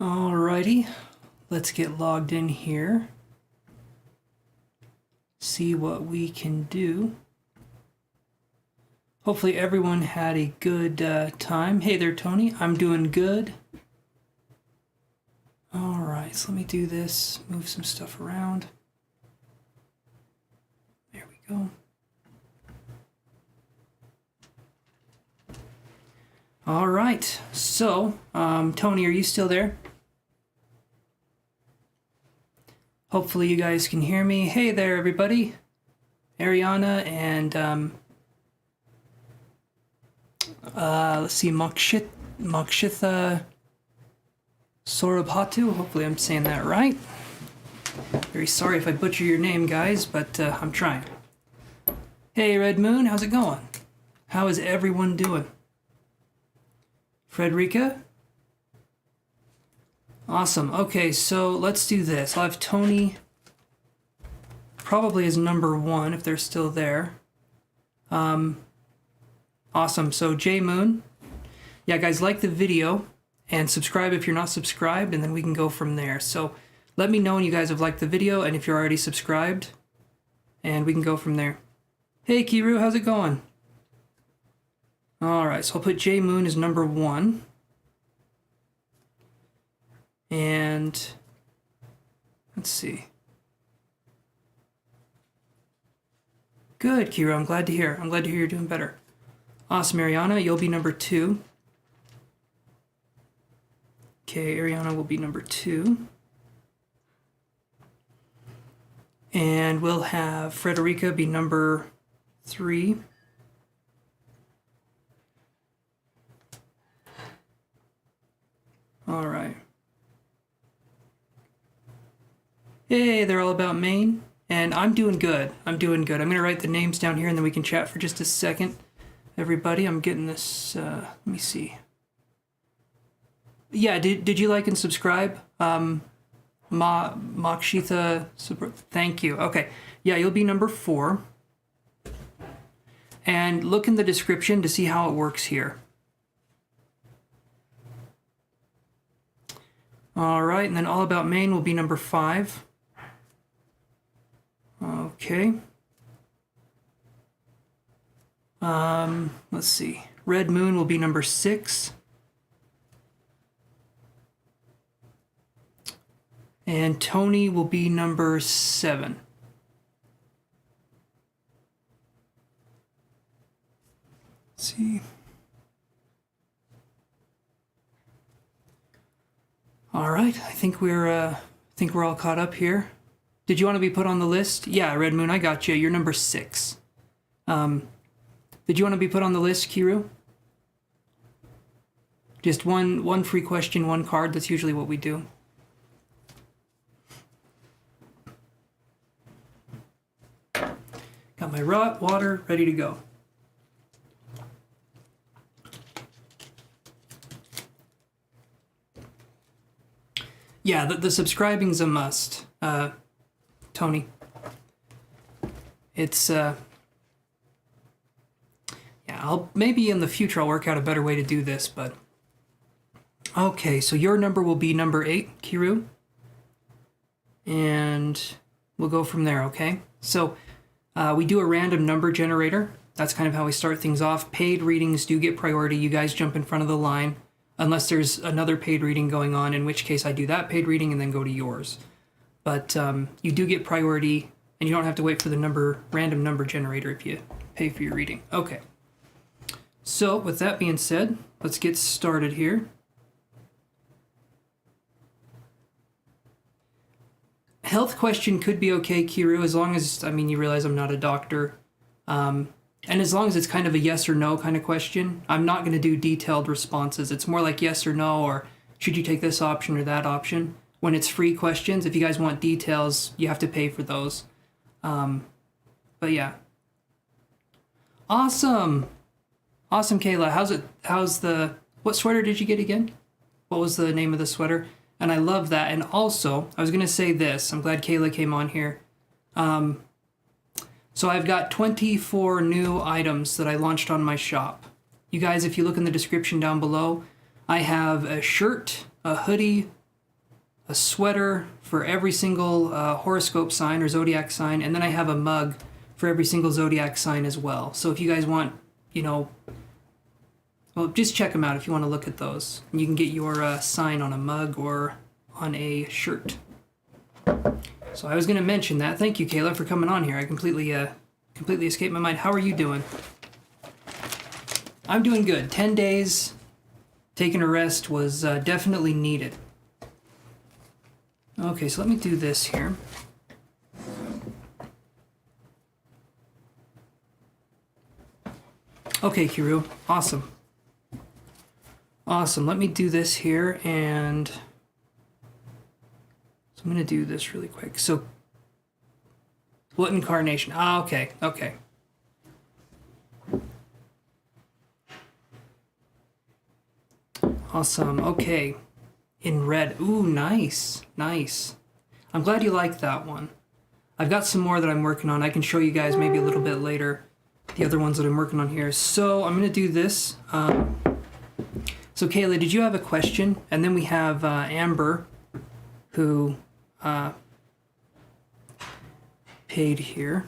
Alrighty, let's get logged in here. See what we can do. Hopefully everyone had a good time. Hey there, Tony. I'm doing good. Alright, so let me do this. Move some stuff around. There we go. Alright, so, Tony, are you still there? Hopefully you guys can hear me. Hey there, everybody. Ariana and, let's see, Mokshitha Sorabhatu. Hopefully I'm saying that right. Very sorry if I butcher your name, guys, but I'm trying. Hey, Red Moon, how's it going? How is everyone doing? Frederica? Awesome. Okay, so let's do this. I'll have Tony probably as number 1 if they're still there. Awesome. So J Moon. Yeah, guys, like the video and subscribe if you're not subscribed, and then we can go from there. So let me know when you guys have liked the video and if you're already subscribed, and we can go from there. Hey, Kiru, how's it going? All right, so I'll put J Moon as number 1. And let's see. Good, Kira. I'm glad to hear. I'm glad to hear you're doing better. Awesome, Ariana. You'll be number 2. Okay, Ariana will be number 2. And we'll have Frederica be number 3. All right. Hey, they're all about Maine, and I'm doing good. I'm doing good. I'm going to write the names down here, and then we can chat for just a second. Everybody, I'm getting this, let me see. Yeah, did you like and subscribe? Mokshitha, thank you. Okay, yeah, you'll be number 4. And look in the description to see how it works here. All right, and then All About Maine will be number 5. Okay. Let's see. Red Moon will be number 6. And Tony will be number 7. Let's see. All right, I think we're all caught up here. Did you want to be put on the list? Yeah, Red Moon, I got you. You're number 6. Did you want to be put on the list, Kiru? Just one free question, 1 card. That's usually what we do. Got my water ready to go. Yeah, the subscribing's a must, Tony. It's, yeah, maybe in the future I'll work out a better way to do this, but... Okay, so your number will be number 8, Kiru. And we'll go from there, okay? So, we do a random number generator. That's kind of how we start things off. Paid readings do get priority. You guys jump in front of the line. Unless there's another paid reading going on, in which case I do that paid reading and then go to yours. But you do get priority, and you don't have to wait for the random number generator if you pay for your reading. Okay. So, with that being said, let's get started here. Health question could be okay, Kiru, as long as, I mean, you realize I'm not a doctor. And as long as it's kind of a yes or no kind of question. I'm not going to do detailed responses. It's more like yes or no, or should you take this option or that option. When it's free questions, if you guys want details, you have to pay for those. But yeah. Awesome. Awesome, Kayla. What sweater did you get again? What was the name of the sweater? And I love that. And also, I was going to say this. I'm glad Kayla came on here. So I've got 24 new items that I launched on my shop. You guys, if you look in the description down below, I have a shirt, a hoodie, a sweater for every single horoscope sign or zodiac sign, and then I have a mug for every single zodiac sign as well. So if you guys want, well, just check them out if you want to look at those. And you can get your sign on a mug or on a shirt. So I was going to mention that. Thank you, Kayla, for coming on here. I completely escaped my mind. How are you doing? I'm doing good. 10 days taking a rest was definitely needed. Okay, so let me do this here. Okay, Kiru. Awesome. Awesome. Let me do this here, and so I'm going to do this really quick. So, what incarnation? Ah, okay. Okay. Awesome. Okay. In red. Ooh, nice. Nice. I'm glad you like that one. I've got some more that I'm working on. I can show you guys maybe a little bit later the other ones that I'm working on here. So I'm going to do this. So Kayla, did you have a question? And then we have Amber, who paid here.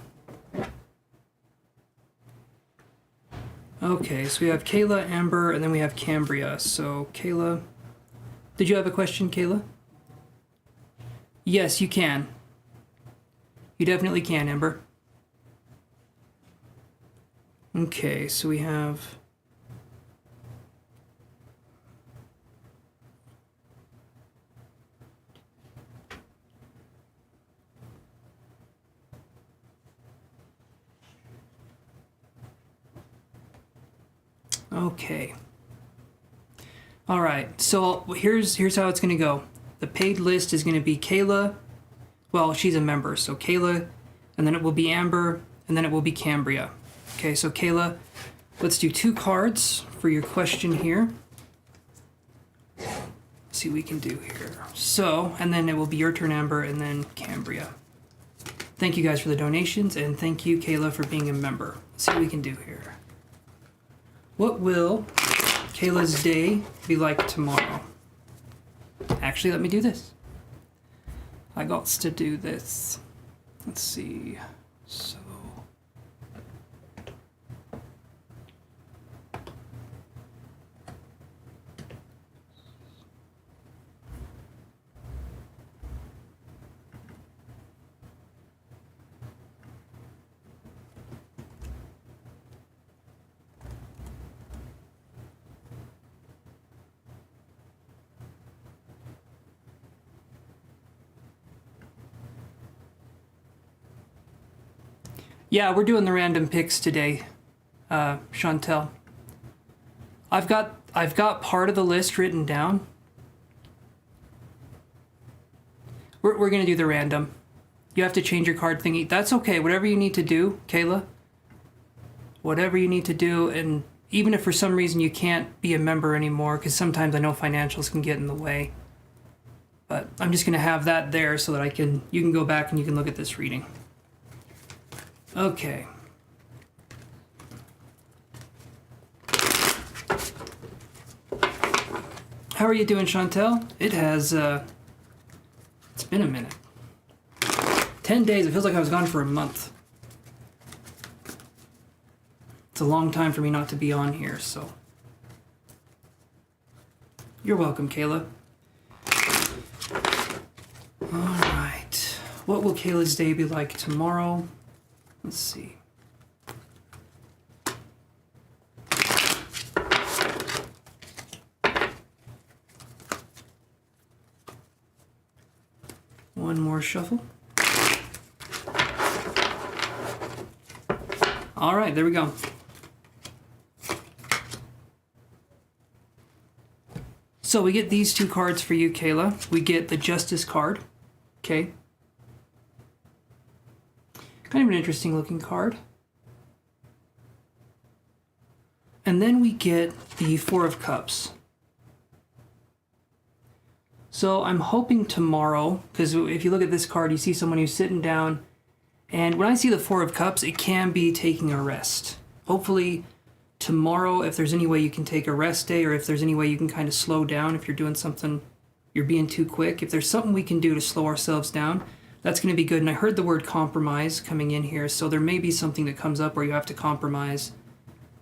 Okay, so we have Kayla, Amber, and then we have Cambria. So Kayla, did you have a question, Kayla? Yes, you can. You definitely can, Amber. Okay, so we have... Okay. All right, so here's how it's going to go. The paid list is going to be Kayla. Well, she's a member, so Kayla, and then it will be Amber, and then it will be Cambria. Okay, so Kayla, let's do 2 cards for your question here. Let's see what we can do here. So, and then it will be your turn, Amber, and then Cambria. Thank you guys for the donations, and thank you, Kayla, for being a member. Let's see what we can do here. What will Kayla's day be like tomorrow? Actually, let me do this. I got to do this. Let's see. So... Yeah, we're doing the random picks today, Chantel. I've got part of the list written down. We're gonna do the random. You have to change your card thingy. That's okay. Whatever you need to do, Kayla. Whatever you need to do, and even if for some reason you can't be a member anymore, because sometimes I know financials can get in the way. But I'm just gonna have that there so that you can go back and you can look at this reading. Okay. How are you doing, Chantel? It has, it's been a minute. 10 days, it feels like I was gone for a month. It's a long time for me not to be on here, so. You're welcome, Kayla. All right. What will Kayla's day be like tomorrow? Let's see. One more shuffle. All right, there we go. So we get these 2 cards for you, Kayla. We get the Justice card. Okay. Kind of an interesting looking card. And then we get the 4 of Cups. So I'm hoping tomorrow, because if you look at this card, you see someone who's sitting down, and when I see the 4 of Cups, it can be taking a rest. Hopefully tomorrow, if there's any way you can take a rest day, or if there's any way you can kind of slow down if you're doing something, you're being too quick. If there's something we can do to slow ourselves down, that's going to be good. And I heard the word compromise coming in here, so there may be something that comes up where you have to compromise.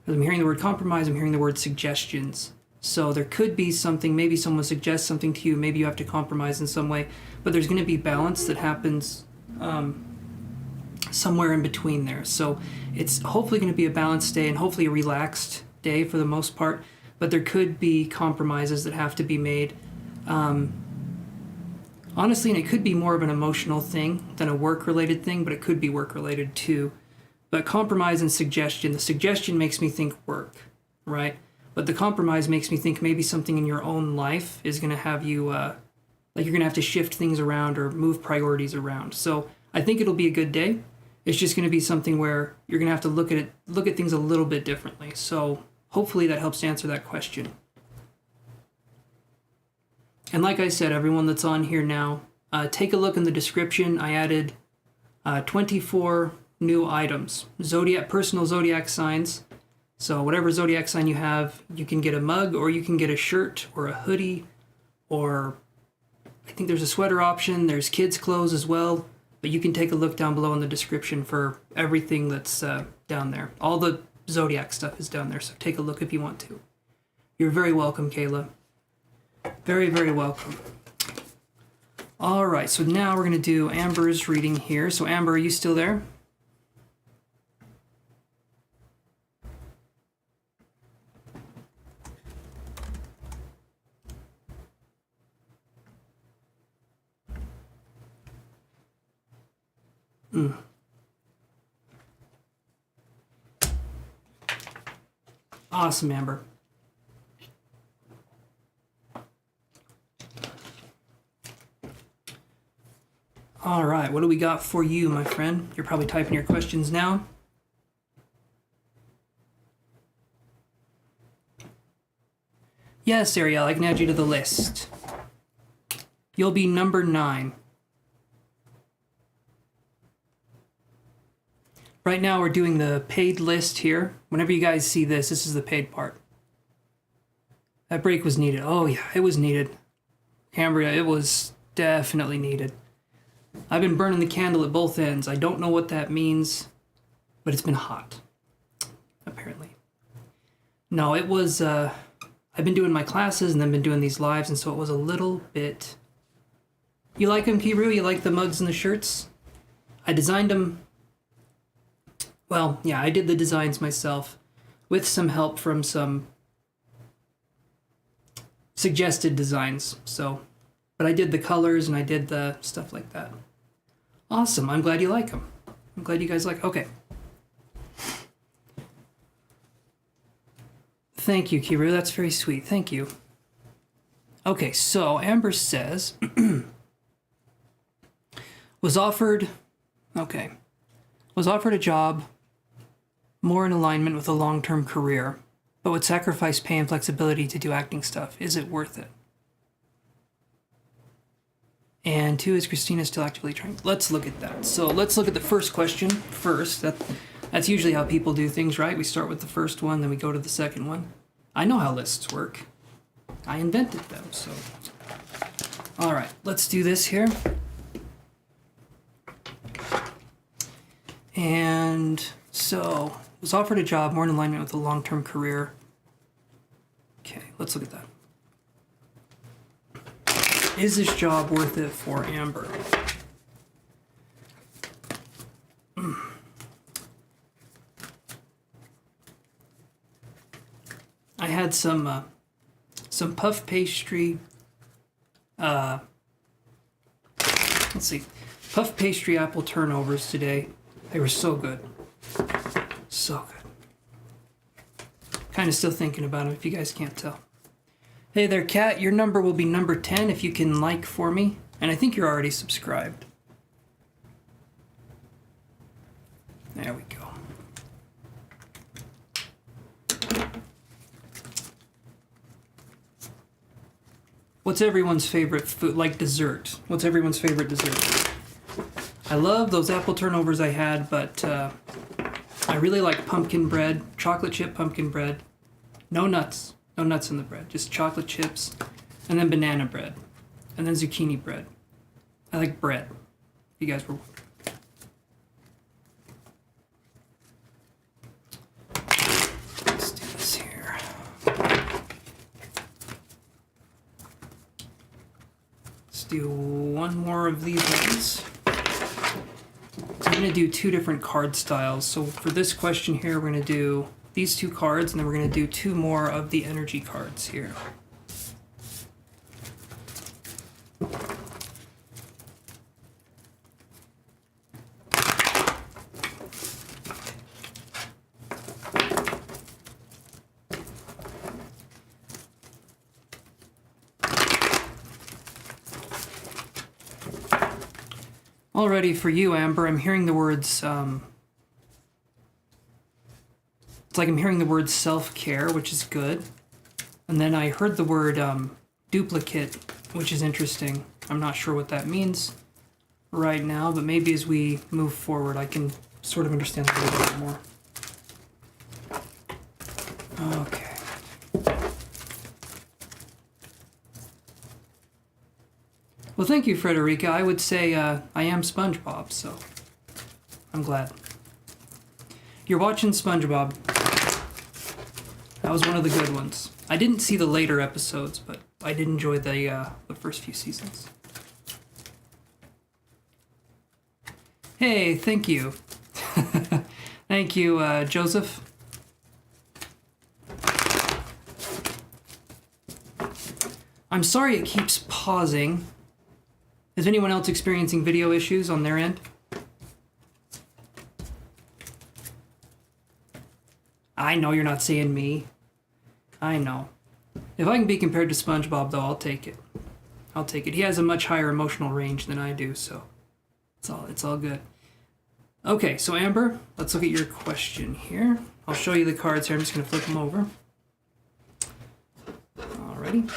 As I'm hearing the word compromise, I'm hearing the word suggestions. So there could be something, maybe someone suggests something to you, maybe you have to compromise in some way, but there's going to be balance that happens somewhere in between there. So it's hopefully going to be a balanced day and hopefully a relaxed day for the most part, but there could be compromises that have to be made. Honestly, and it could be more of an emotional thing than a work-related thing, but it could be work-related too. But compromise and suggestion, the suggestion makes me think work, right? But the compromise makes me think maybe something in your own life is going to have you, like you're going to have to shift things around or move priorities around. So I think it'll be a good day. It's just going to be something where you're going to have to look at things a little bit differently. So hopefully that helps answer that question. And like I said, everyone that's on here now, take a look in the description. I added 24 new items, personal zodiac signs. So whatever zodiac sign you have, you can get a mug or you can get a shirt or a hoodie, or I think there's a sweater option. There's kids' clothes as well. But you can take a look down below in the description for everything that's down there. All the zodiac stuff is down there, so take a look if you want to. You're very welcome, Kayla. Very, very welcome. All right, so now we're going to do Amber's reading here. So Amber, are you still there? Awesome, Amber. All right, what do we got for you, my friend? You're probably typing your questions now. Yes, Ariel, I can add you to the list. You'll be number 9. Right now we're doing the paid list here. Whenever you guys see this, this is the paid part. That break was needed. Oh yeah, it was needed. Cambria, it was definitely needed. I've been burning the candle at both ends. I don't know what that means, but it's been hot, apparently. No, it was, I've been doing my classes and then been doing these lives, and so it was a little bit... You like them, Kiru? You like the mugs and the shirts? I designed them... Well, yeah, I did the designs myself with some help from some suggested designs, so... But I did the colors and I did the stuff like that. Awesome. I'm glad you like them. I'm glad you guys like... Okay. Thank you, Kiru. That's very sweet. Thank you. Okay, so Amber says... was offered a job more in alignment with a long-term career, but would sacrifice pay and flexibility to do acting stuff. Is it worth it? And 2, is Christina still actively trying? Let's look at that. So let's look at the first question first. That's usually how people do things, right? We start with the first one, then we go to the second one. I know how lists work. I invented them, so. All right, let's do this here. And so, was offered a job more in alignment with a long-term career. Okay, let's look at that. Is this job worth it for Amber? I had some puff pastry. Let's see, puff pastry apple turnovers today. They were so good, so good. Kind of still thinking about them, if you guys can't tell. Hey there, Kat. Your number will be number 10 if you can like for me. And I think you're already subscribed. There we go. What's everyone's favorite food, like dessert? What's everyone's favorite dessert? I love those apple turnovers I had, but I really like pumpkin bread, chocolate chip pumpkin bread. No nuts. No nuts in the bread, just chocolate chips, and then banana bread. and then zucchini bread. I like bread, if you guys were wondering. Let's do this here. Let's do one more of these ones. I'm going to do 2 different card styles. So for this question here, we're going to do these 2 cards, and then we're going to do 2 more of the energy cards here. Alrighty, for you, Amber, I'm hearing the words, it's like I'm hearing the word self-care, which is good. And then I heard the word duplicate, which is interesting. I'm not sure what that means right now, but maybe as we move forward, I can sort of understand a little bit more. Okay. Well, thank you, Frederica. I would say I am SpongeBob, so I'm glad. You're watching SpongeBob. That was one of the good ones. I didn't see the later episodes, but I did enjoy the first few seasons. Hey, thank you. Thank you, Joseph. I'm sorry it keeps pausing. Is anyone else experiencing video issues on their end? I know you're not saying me. I know. If I can be compared to SpongeBob, though, I'll take it. I'll take it. He has a much higher emotional range than I do, so it's all good. Okay, so Amber, let's look at your question here. I'll show you the cards here. I'm just going to flip them over. Alrighty.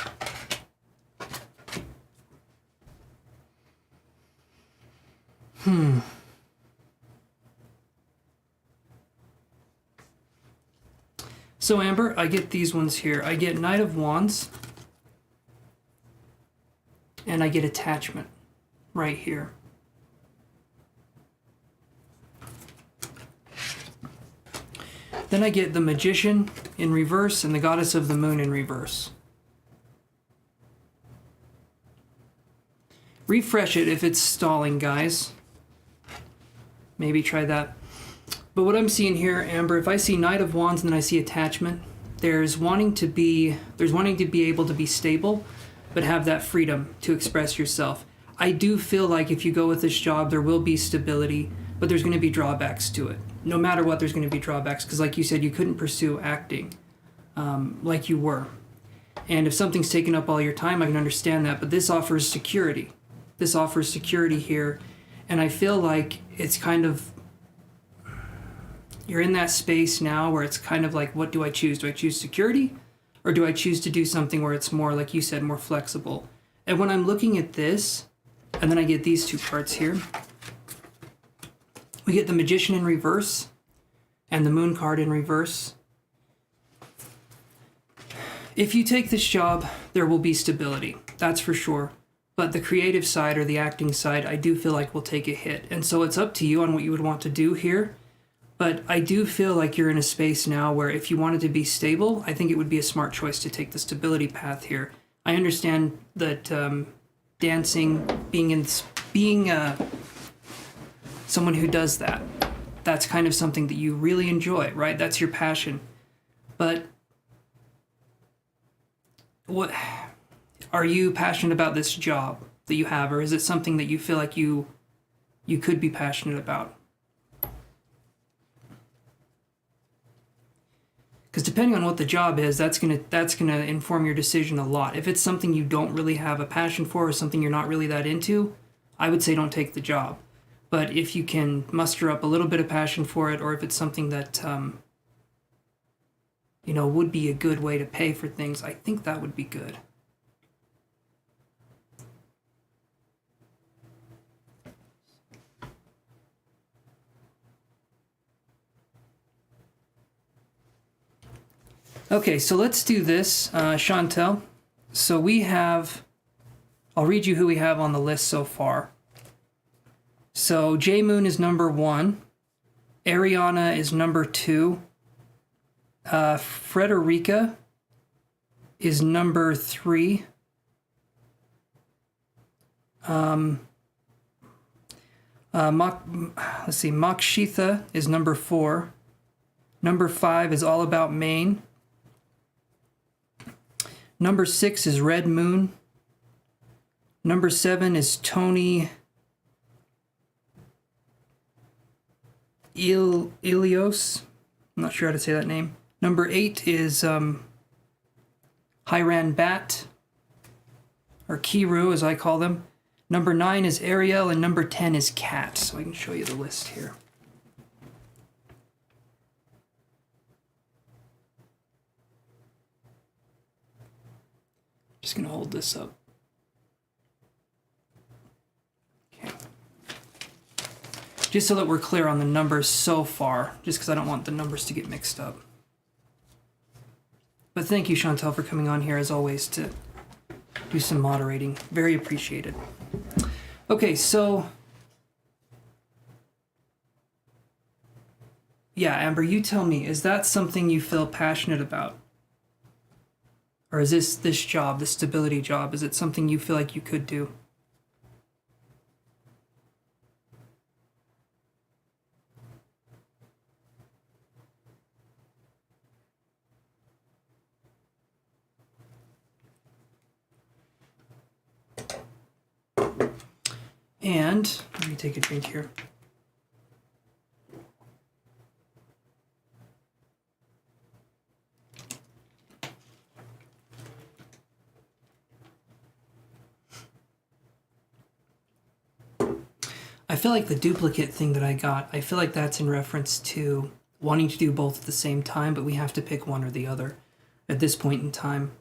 So Amber, I get these ones here. I get Knight of Wands, and I get Attachment right here. Then I get the Magician in reverse and the Goddess of the Moon in reverse. Refresh it if it's stalling, guys. Maybe try that. But what I'm seeing here, Amber, if I see Knight of Wands and then I see Attachment, there's wanting to be able to be stable, but have that freedom to express yourself. I do feel like if you go with this job, there will be stability, but there's going to be drawbacks to it. No matter what, there's going to be drawbacks, because like you said, you couldn't pursue acting like you were. And if something's taken up all your time, I can understand that, but this offers security. This offers security here, and I feel like it's kind of, you're in that space now where it's kind of like, what do I choose? Do I choose security? Or do I choose to do something where it's more, like you said, more flexible? And when I'm looking at this, and then I get these 2 cards here, we get the Magician in reverse and the Moon card in reverse. If you take this job, there will be stability, that's for sure. But the creative side or the acting side, I do feel like will take a hit. And so it's up to you on what you would want to do here. But I do feel like you're in a space now where if you wanted to be stable, I think it would be a smart choice to take the stability path here. I understand that dancing, being someone who does that, that's kind of something that you really enjoy, right? That's your passion. But what are you passionate about this job that you have, or is it something that you feel like you could be passionate about? Because depending on what the job is, that's gonna inform your decision a lot. If it's something you don't really have a passion for or something you're not really that into, I would say don't take the job. But if you can muster up a little bit of passion for it, or if it's something that would be a good way to pay for things, I think that would be good. Okay, so let's do this, Chantel. So we have I'll read you who we have on the list so far. So J Moon is number 1. Ariana is number 2. Frederica is number 3. Makshitha is number 4. Number 5 is All About Maine. Number 6 is Red Moon. Number 7 is Tony Ilios. I'm not sure how to say that name. Number 8 is Hiran Bat, or Kiru as I call them. Number 9 is Ariel, and number 10 is Kat. So I can show you the list here. Just going to hold this up. Okay. Just so that we're clear on the numbers so far, just because I don't want the numbers to get mixed up. But thank you, Chantel, for coming on here, as always, to do some moderating. Very appreciated. Okay, so... yeah, Amber, you tell me, is that something you feel passionate about? Or is this job, this stability job, is it something you feel like you could do? And let me take a drink here. I feel like the duplicate thing that I got, I feel like that's in reference to wanting to do both at the same time, but we have to pick one or the other at this point in time.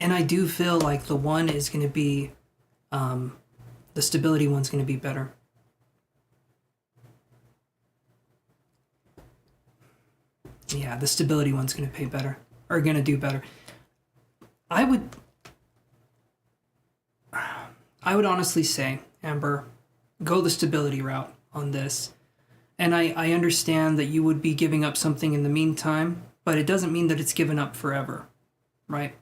And I do feel like the one is going to be, the stability one's going to be better. Yeah, the stability one's going to pay better, or going to do better. I would honestly say, Amber, go the stability route on this. And I understand that you would be giving up something in the meantime, but it doesn't mean that it's given up forever, right?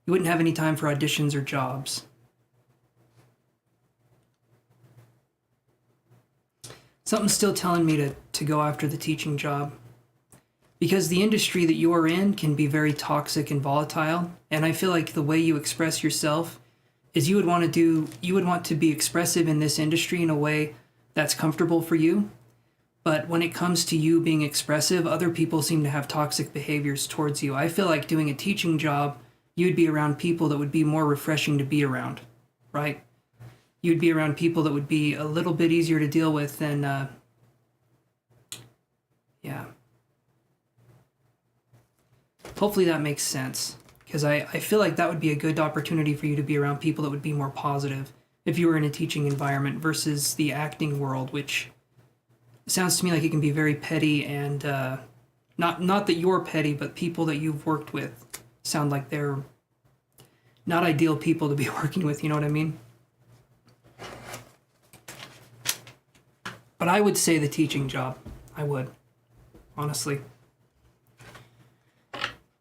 You wouldn't have any time for auditions or jobs. Something's still telling me to go after the teaching job. Because the industry that you're in can be very toxic and volatile, and I feel like the way you express yourself is you would want to be expressive in this industry in a way that's comfortable for you. But when it comes to you being expressive, other people seem to have toxic behaviors towards you. I feel like doing a teaching job, you'd be around people that would be more refreshing to be around, right? You'd be around people that would be a little bit easier to deal with than, yeah. Hopefully that makes sense. Because I feel like that would be a good opportunity for you to be around people that would be more positive if you were in a teaching environment versus the acting world, which sounds to me like it can be very petty and not that you're petty, but people that you've worked with sound like they're not ideal people to be working with, you know what I mean? But I would say the teaching job. I would, honestly.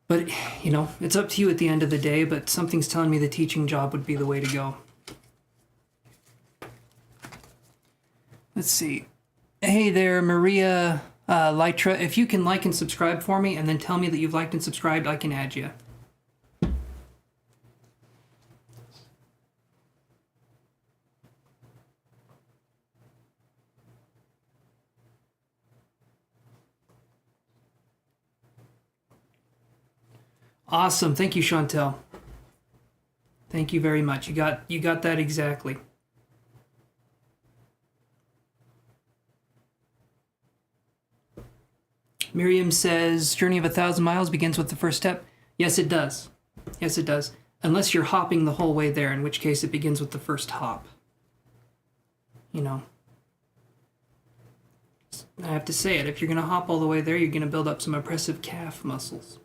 But, you know, it's up to you at the end of the day, but something's telling me the teaching job would be the way to go. Let's see. Hey there, Maria Lytra. If you can like and subscribe for me and then tell me that you've liked and subscribed, I can add you. Awesome. Thank you, Chantel. Thank you very much. You got that exactly. Miriam says, journey of 1,000 miles begins with the first step. Yes, it does. Yes, it does. Unless you're hopping the whole way there, in which case it begins with the first hop. You know. I have to say it. If you're going to hop all the way there, you're going to build up some oppressive calf muscles.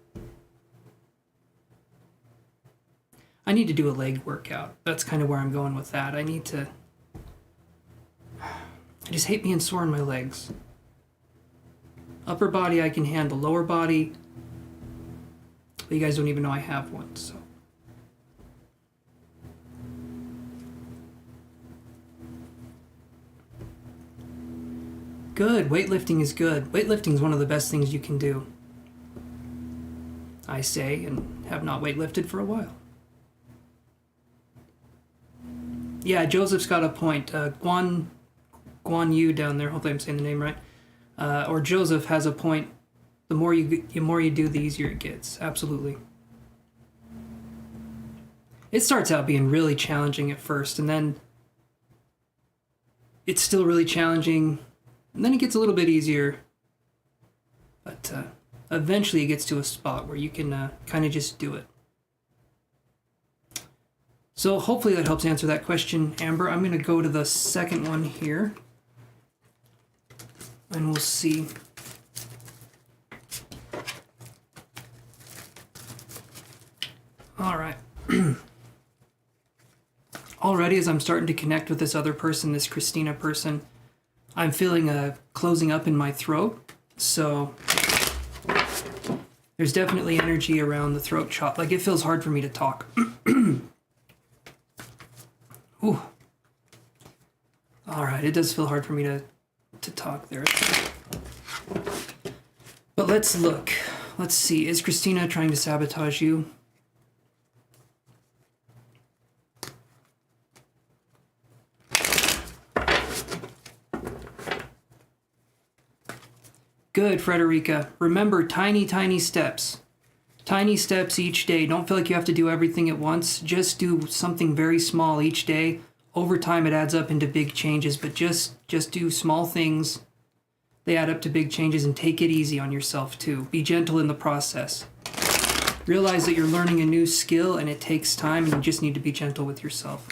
I need to do a leg workout. That's kind of where I'm going with that. I just hate being sore in my legs. Upper body I can handle. Lower body, but you guys don't even know I have one, so. Good. Weightlifting is good. Weightlifting is one of the best things you can do. I say, and have not weightlifted for a while. Yeah, Joseph's got a point. Guan Yu down there, hopefully I'm saying the name right. Or Joseph has a point. The more you do, the easier it gets. Absolutely. It starts out being really challenging at first, and then it's still really challenging, and then it gets a little bit easier. But eventually it gets to a spot where you can kind of just do it. So hopefully that helps answer that question, Amber. I'm going to go to the second one here, and we'll see. All right. Already, as I'm starting to connect with this other person, this Christina person, I'm feeling a closing up in my throat. So there's definitely energy around the throat chop. Like, it feels hard for me to talk. Ooh. All right, it does feel hard for me to talk there. But let's look. Let's see. Is Christina trying to sabotage you? Good, Frederica. Remember, tiny, tiny steps. Tiny steps each day. Don't feel like you have to do everything at once. Just do something very small each day. Over time, it adds up into big changes, but just do small things. They add up to big changes, and take it easy on yourself, too. Be gentle in the process. Realize that you're learning a new skill, and it takes time, and you just need to be gentle with yourself.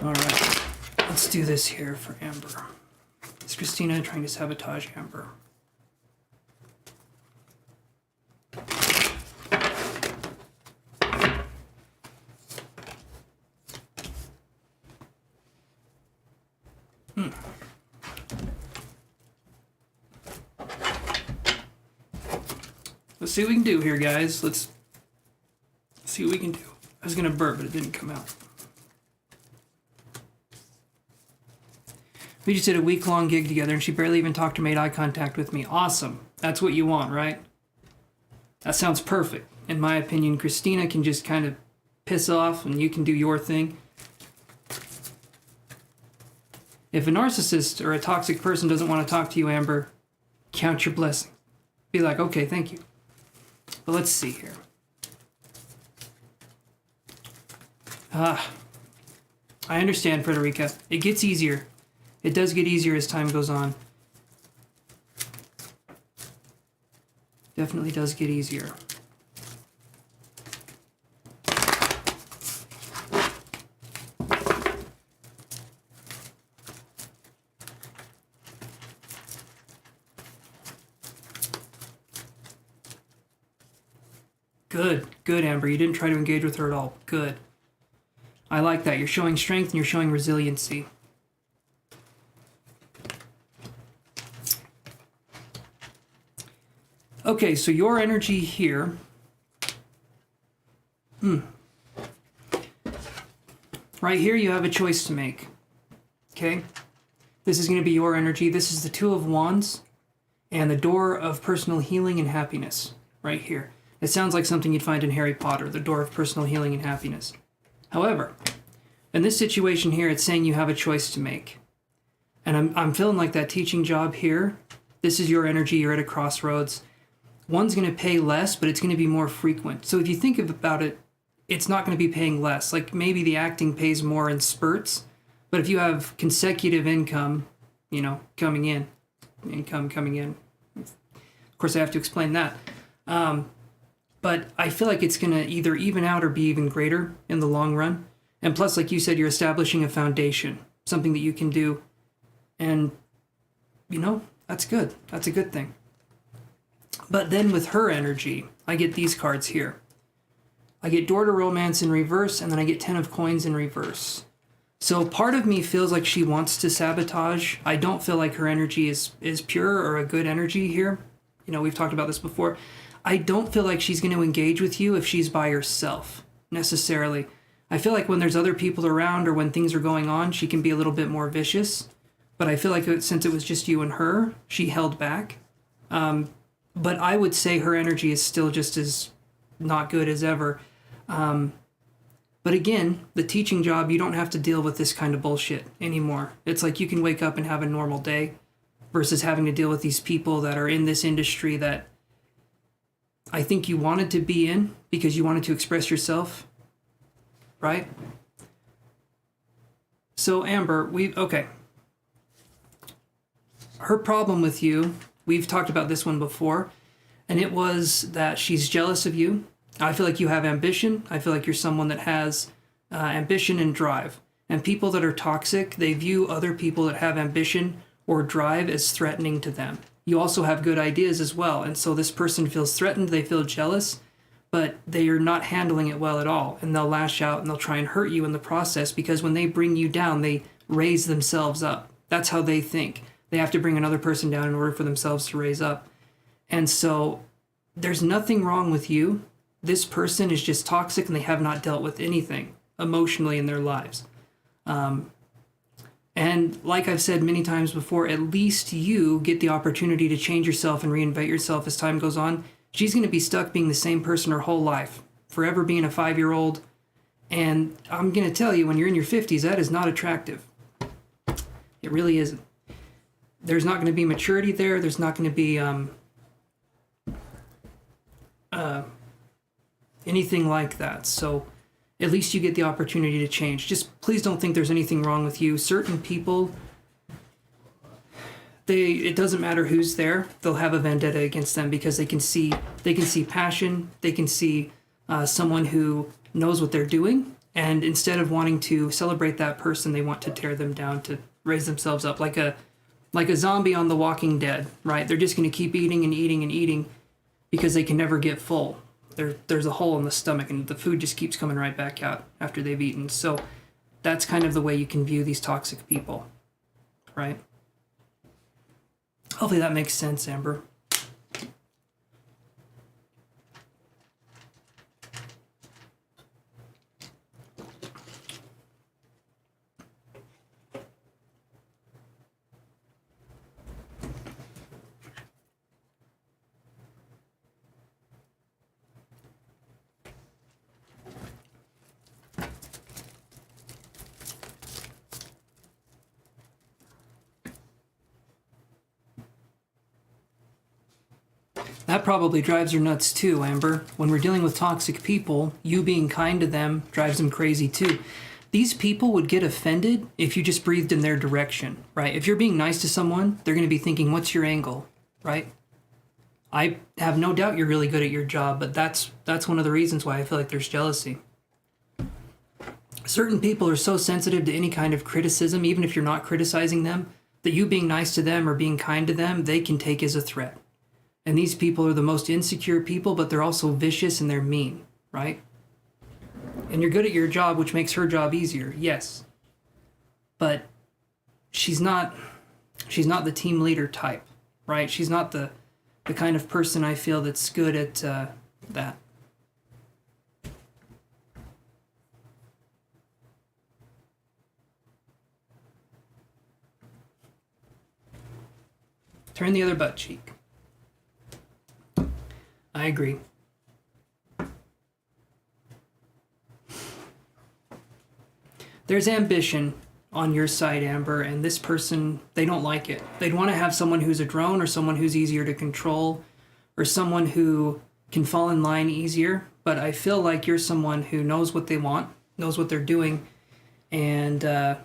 All right. Let's do this here for Amber. Is Christina trying to sabotage Amber? Let's see what we can do here, guys. Let's see what we can do. I was going to burp, but it didn't come out. We just did a week-long gig together, and she barely even talked or made eye contact with me. Awesome. That's what you want, right? That sounds perfect. In my opinion, Christina can just kind of piss off, and you can do your thing. If a narcissist or a toxic person doesn't want to talk to you, Amber, count your blessings. Be like, okay, thank you. But let's see here. I understand, Frederica. It gets easier. It does get easier as time goes on. Definitely does get easier. Good, Amber. You didn't try to engage with her at all. Good. I like that. You're showing strength and you're showing resiliency. Okay, so your energy here. Right here, you have a choice to make. Okay? This is going to be your energy. This is the Two of Wands and the door of personal healing and happiness. Right here. It sounds like something you'd find in Harry Potter, the door of personal healing and happiness. However, in this situation here, it's saying you have a choice to make. And I'm feeling like that teaching job here. This is your energy. You're at a crossroads. One's going to pay less, but it's going to be more frequent. So if you think about it, it's not going to be paying less. Like maybe the acting pays more in spurts, but if you have consecutive income, coming in. Of course, I have to explain that. But I feel like it's going to either even out or be even greater in the long run. And plus, like you said, you're establishing a foundation, something that you can do. And, that's good. That's a good thing. But then with her energy, I get these cards here. I get Door to Romance in reverse, and then I get Ten of Coins in reverse. So part of me feels like she wants to sabotage. I don't feel like her energy is pure or a good energy here. You know, we've talked about this before. I don't feel like she's going to engage with you if she's by herself, necessarily. I feel like when there's other people around or when things are going on, she can be a little bit more vicious. But I feel like since it was just you and her, she held back. But I would say her energy is still just as not good as ever. But again, the teaching job, you don't have to deal with this kind of bullshit anymore. It's like you can wake up and have a normal day versus having to deal with these people that are in this industry that I think you wanted to be in because you wanted to express yourself, right? So Amber, okay. Her problem with you, we've talked about this one before, and it was that she's jealous of you. I feel like you have ambition. I feel like you're someone that has ambition and drive. And people that are toxic, they view other people that have ambition or drive as threatening to them. You also have good ideas as well. And so this person feels threatened, they feel jealous, but they are not handling it well at all. And they'll lash out and they'll try and hurt you in the process because when they bring you down, they raise themselves up. That's how they think. They have to bring another person down in order for themselves to raise up. And so there's nothing wrong with you. This person is just toxic and they have not dealt with anything emotionally in their lives. And like I've said many times before, at least you get the opportunity to change yourself and reinvent yourself as time goes on. She's going to be stuck being the same person her whole life, forever being a 5-year-old. And I'm going to tell you, when you're in your 50s, that is not attractive. It really isn't. There's not going to be maturity there. There's not going to be anything like that. So at least you get the opportunity to change. Just please don't think there's anything wrong with you. Certain people, it doesn't matter who's there, they'll have a vendetta against them because they can see passion, they can see someone who knows what they're doing, and instead of wanting to celebrate that person, they want to tear them down to raise themselves up like a zombie on The Walking Dead, right? They're just going to keep eating and eating and eating because they can never get full. There's a hole in the stomach and the food just keeps coming right back out after they've eaten. So that's kind of the way you can view these toxic people, right? Hopefully that makes sense, Amber. That probably drives her nuts too, Amber. When we're dealing with toxic people, you being kind to them drives them crazy too. These people would get offended if you just breathed in their direction, right? If you're being nice to someone, they're going to be thinking, what's your angle, right? I have no doubt you're really good at your job, but that's one of the reasons why I feel like there's jealousy. Certain people are so sensitive to any kind of criticism, even if you're not criticizing them, that you being nice to them or being kind to them, they can take as a threat. And these people are the most insecure people, but they're also vicious and they're mean, right? And you're good at your job, which makes her job easier, yes. But she's not the team leader type, right? She's not the kind of person I feel that's good at that. Turn the other butt cheek. I agree. There's ambition on your side, Amber, and this person, they don't like it. They'd want to have someone who's a drone or someone who's easier to control or someone who can fall in line easier, but I feel like you're someone who knows what they want, knows what they're doing, and I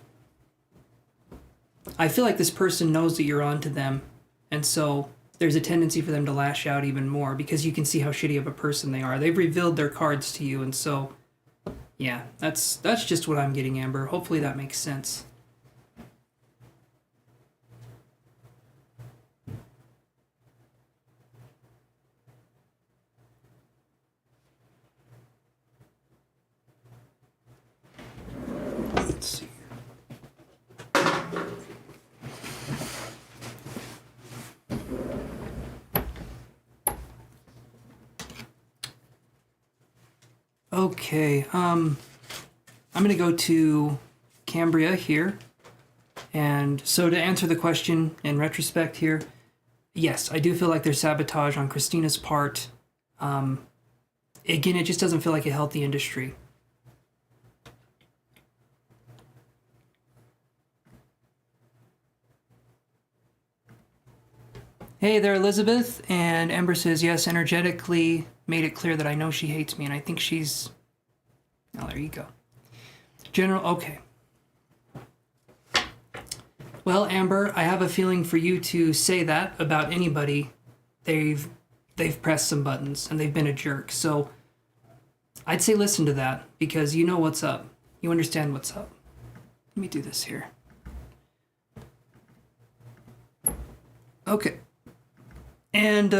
feel like this person knows that you're on to them, and so there's a tendency for them to lash out even more because you can see how shitty of a person they are. They've revealed their cards to you, and so, yeah, that's just what I'm getting, Amber. Hopefully that makes sense. Let's see. Okay, I'm going to go to Cambria here. And so to answer the question in retrospect here, yes, I do feel like there's sabotage on Christina's part. Again, it just doesn't feel like a healthy industry. Hey there, Elizabeth. And Ember says, yes, energetically made it clear that I know she hates me, and I think she's... Oh, there you go. General, okay. Well, Amber, I have a feeling for you to say that about anybody. They've pressed some buttons, and they've been a jerk. So I'd say listen to that, because you know what's up. You understand what's up. Let me do this here. Okay. And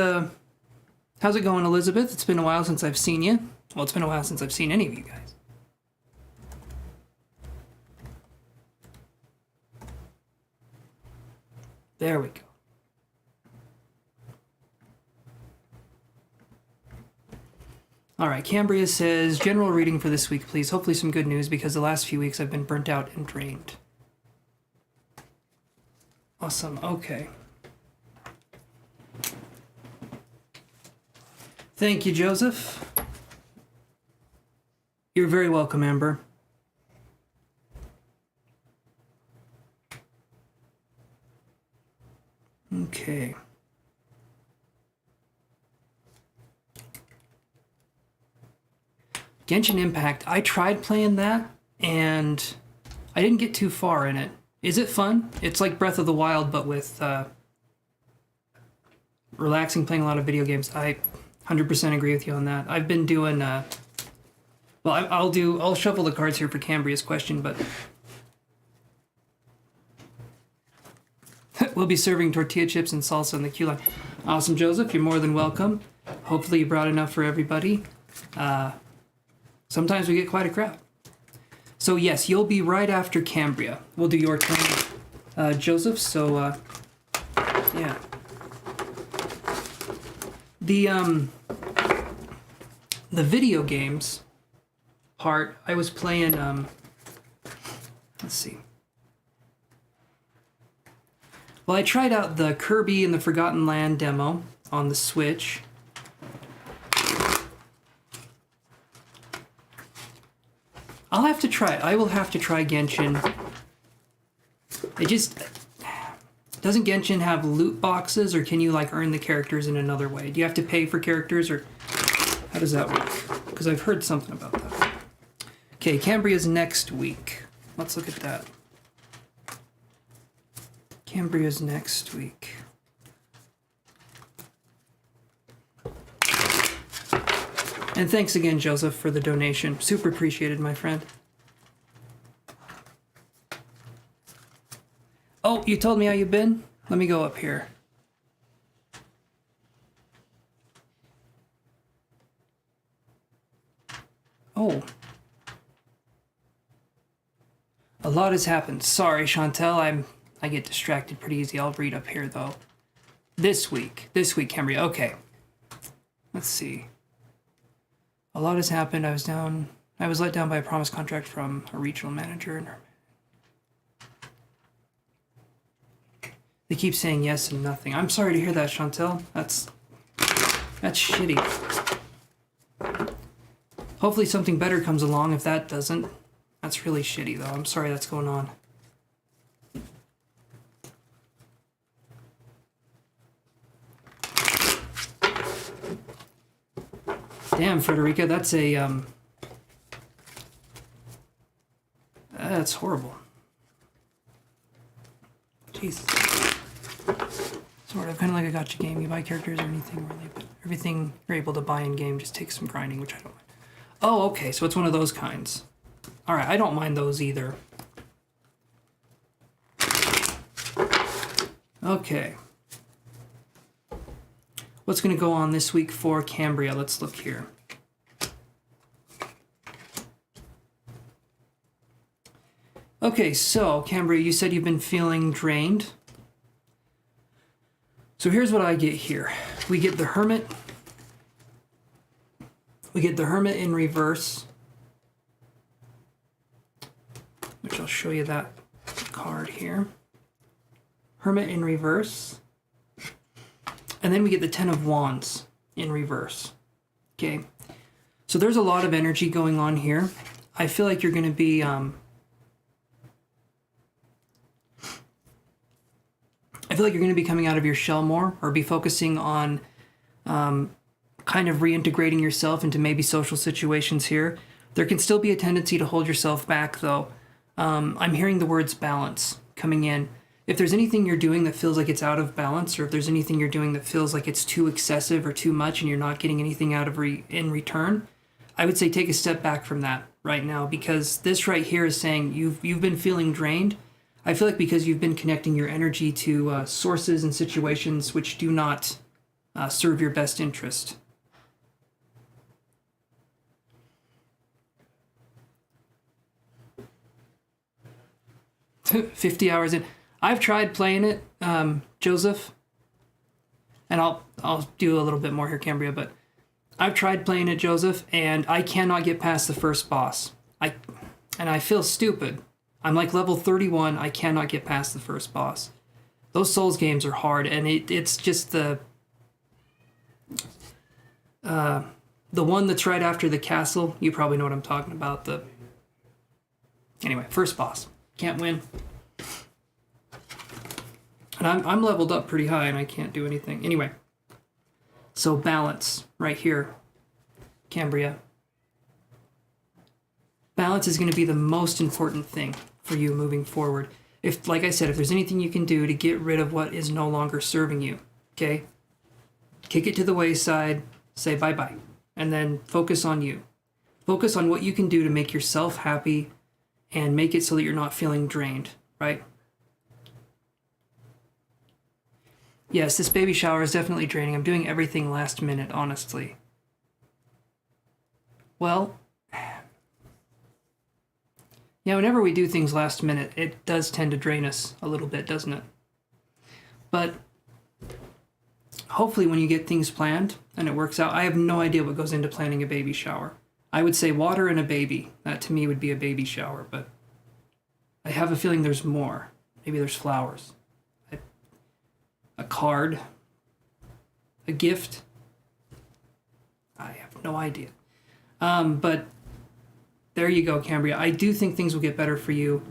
how's it going, Elizabeth? It's been a while since I've seen you. Well, it's been a while since I've seen any of you guys. There we go. All right, Cambria says, general reading for this week, please. Hopefully some good news, because the last few weeks I've been burnt out and drained. Awesome, okay. Thank you, Joseph. You're very welcome, Amber. Okay. Genshin Impact. I tried playing that, and I didn't get too far in it. Is it fun? It's like Breath of the Wild, but with relaxing, playing a lot of video games. I 100% agree with you on that. I've been doing... well, I'll shuffle the cards here for Cambria's question, but... We'll be serving tortilla chips and salsa in the queue line. Awesome, Joseph. You're more than welcome. Hopefully you brought enough for everybody. Sometimes we get quite a crowd. So yes, you'll be right after Cambria. We'll do your turn, Joseph. So, yeah. The video games part, I was playing, let's see. Well, I tried out the Kirby and the Forgotten Land demo on the Switch. I'll have to try it. I will have to try Genshin. It just... Doesn't Genshin have loot boxes, or can you, like, earn the characters in another way? Do you have to pay for characters, or how does that work? Because I've heard something about that. Okay, Cambria's next week. Let's look at that. Cambria's next week. And thanks again, Joseph, for the donation. Super appreciated, my friend. Oh, you told me how you've been? Let me go up here. Oh. A lot has happened. Sorry, Chantel, I get distracted pretty easy. I'll read up here, though. This week, Cambria. Okay. Let's see. A lot has happened. I was let down by a promise contract from a regional manager. They keep saying yes and nothing. I'm sorry to hear that, Chantel. That's shitty. Hopefully something better comes along. If that doesn't, that's really shitty, though. I'm sorry that's going on. Damn, Frederica, that's that's horrible. Jesus. Sort of, kind of like a gotcha game. You buy characters or anything really, but everything you're able to buy in game just takes some grinding, which I don't mind. Oh, okay, so it's one of those kinds. All right, I don't mind those either. Okay. What's going to go on this week for Cambria? Let's look here. Okay, so Cambria, you said you've been feeling drained. So here's what I get here. We get the Hermit. We get the Hermit in reverse, which I'll show you that card here. Hermit in reverse. And then we get the Ten of Wands in reverse. Okay. So there's a lot of energy going on here. I feel like you're going to be coming out of your shell more, or be focusing on kind of reintegrating yourself into maybe social situations here. There can still be a tendency to hold yourself back, though. I'm hearing the words balance coming in. If there's anything you're doing that feels like it's out of balance, or if there's anything you're doing that feels like it's too excessive or too much and you're not getting anything out of in return, I would say take a step back from that right now, because this right here is saying you've been feeling drained. I feel like because you've been connecting your energy to sources and situations which do not serve your best interest. $50 hours in. I've tried playing it, Joseph, and I'll do a little bit more here, Cambria, but I've tried playing it, Joseph, and I cannot get past the first boss. I feel stupid. I'm like level 31, I cannot get past the first boss. Those Souls games are hard, and it's just the one that's right after the castle. You probably know what I'm talking about. Anyway, first boss. Can't win. And I'm leveled up pretty high, and I can't do anything. Anyway, so balance right here, Cambria. Balance is going to be the most important thing for you moving forward. If, like I said, if there's anything you can do to get rid of what is no longer serving you, okay? Kick it to the wayside, say bye-bye, and then focus on you. Focus on what you can do to make yourself happy and make it so that you're not feeling drained, right? Yes, this baby shower is definitely draining. I'm doing everything last minute, honestly. Well, yeah, whenever we do things last minute, it does tend to drain us a little bit, doesn't it? But hopefully when you get things planned and it works out, I have no idea what goes into planning a baby shower. I would say water and a baby. That to me would be a baby shower, but I have a feeling there's more. Maybe there's flowers. A card. A gift. I have no idea. But there you go, Cambria. I do think things will get better for you.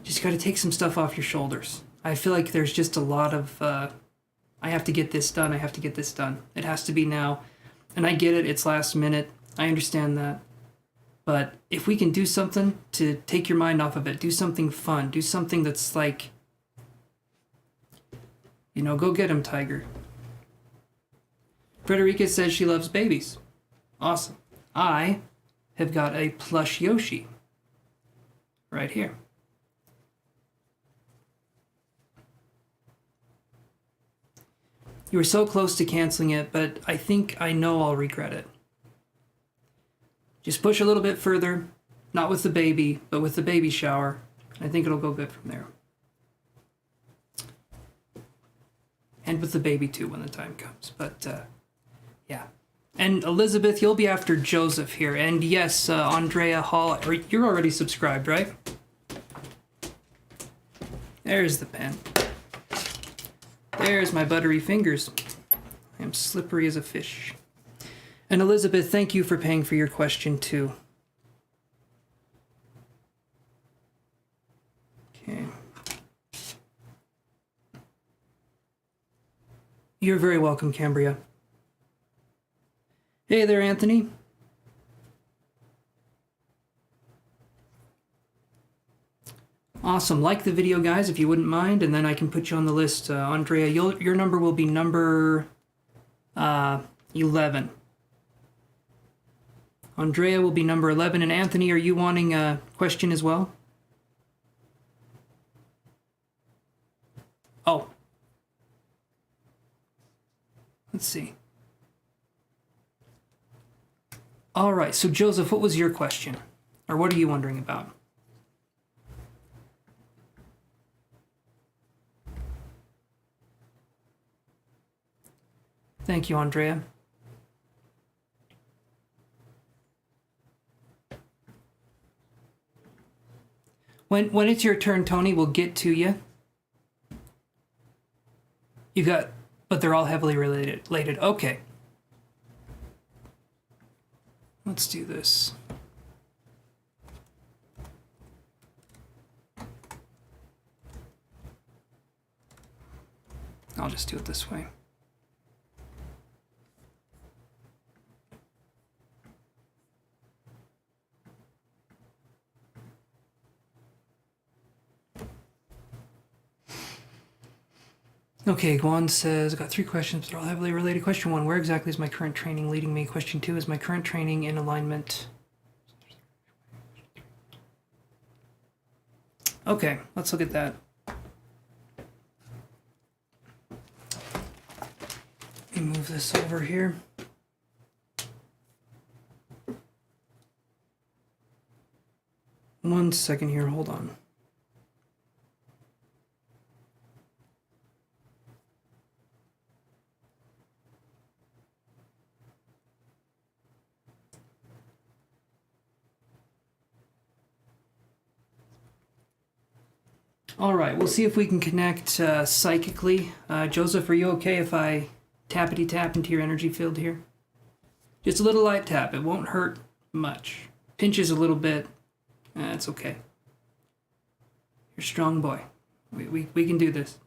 Just got to take some stuff off your shoulders. I feel like there's just a lot of, I have to get this done. I have to get this done. It has to be now. And I get it. It's last minute. I understand that. But if we can do something to take your mind off of it, do something fun, do something that's like, go get him, Tiger. Frederica says she loves babies. Awesome. I have got a plush Yoshi right here. You were so close to canceling it, but I think I know I'll regret it. Just push a little bit further, not with the baby, but with the baby shower. I think it'll go good from there. And with the baby too when the time comes, but yeah. And Elizabeth, you'll be after Joseph here. And yes, Andrea Hall, you're already subscribed, right? There's the pen. There's my buttery fingers. I am slippery as a fish. And Elizabeth, thank you for paying for your question too. Okay. You're very welcome, Cambria. Hey there, Anthony. Awesome. Like the video, guys, if you wouldn't mind, and then I can put you on the list. Andrea, your number will be number 11. Andrea will be number 11. And Anthony, are you wanting a question as well? Oh. Let's see. All right, so Joseph, what was your question? Or what are you wondering about? Thank you, Andrea. When it's your turn, Tony, we'll get to you. You got, but they're all heavily related. Okay. Let's do this. I'll just do it this way. Okay, Guan says, I got 3 questions, but they're all heavily related. Question 1, where exactly is my current training leading me? Question 2, is my current training in alignment? Okay, let's look at that. Let me move this over here. One second here, hold on. All right, we'll see if we can connect psychically. Joseph, are you okay if I tappity tap into your energy field here? Just a little light tap. It won't hurt much. Pinches a little bit. It's okay. You're a strong boy. We can do this.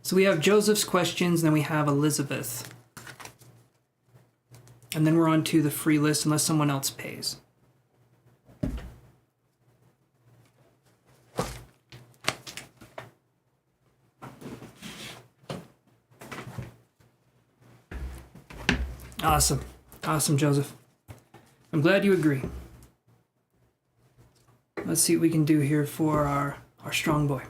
So we have Joseph's questions, and then we have Elizabeth. And then we're on to the free list unless someone else pays. Awesome. Awesome, Joseph. I'm glad you agree. Let's see what we can do here for our strong boy.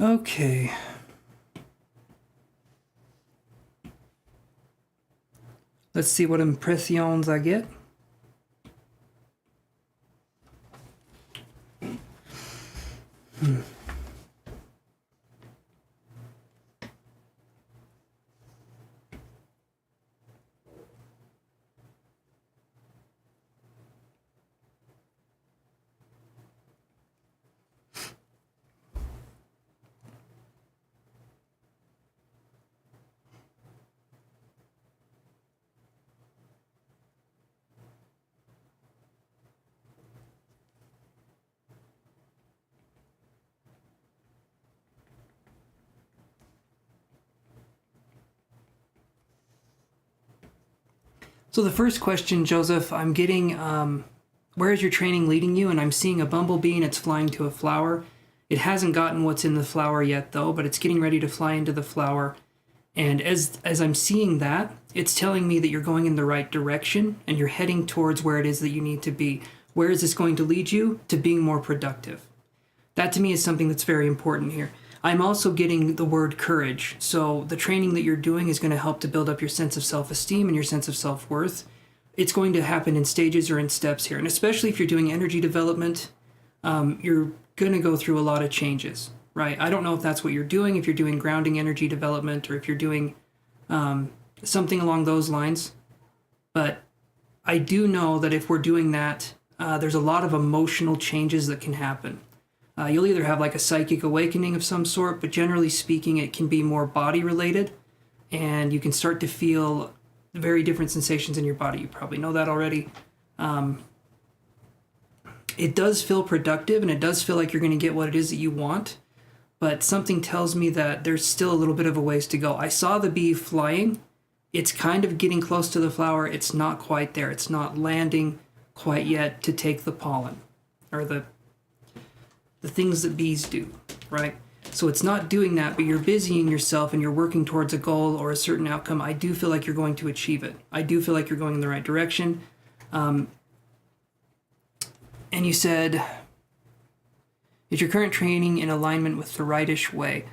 Okay. Let's see what impressions I get. So the first question, Joseph, I'm getting, where is your training leading you? And I'm seeing a bumblebee and it's flying to a flower. It hasn't gotten what's in the flower yet, though, but it's getting ready to fly into the flower. And as I'm seeing that, it's telling me that you're going in the right direction and you're heading towards where it is that you need to be. Where is this going to lead you? To being more productive. That to me is something that's very important here. I'm also getting the word courage. So the training that you're doing is going to help to build up your sense of self-esteem and your sense of self-worth. It's going to happen in stages or in steps here. And especially if you're doing energy development, you're going to go through a lot of changes, right? I don't know if that's what you're doing, if you're doing grounding energy development, or if you're doing something along those lines. But I do know that if we're doing that, there's a lot of emotional changes that can happen. You'll either have like a psychic awakening of some sort, but generally speaking, it can be more body related, and you can start to feel very different sensations in your body. You probably know that already. It does feel productive, and it does feel like you're going to get what it is that you want, but something tells me that there's still a little bit of a ways to go. I saw the bee flying. It's kind of getting close to the flower. It's not quite there. It's not landing quite yet to take the pollen, or the things that bees do, right? So it's not doing that, but you're busying yourself and you're working towards a goal or a certain outcome. I do feel like you're going to achieve it. I do feel like you're going in the right direction. And you said, is your current training in alignment with the rightish way?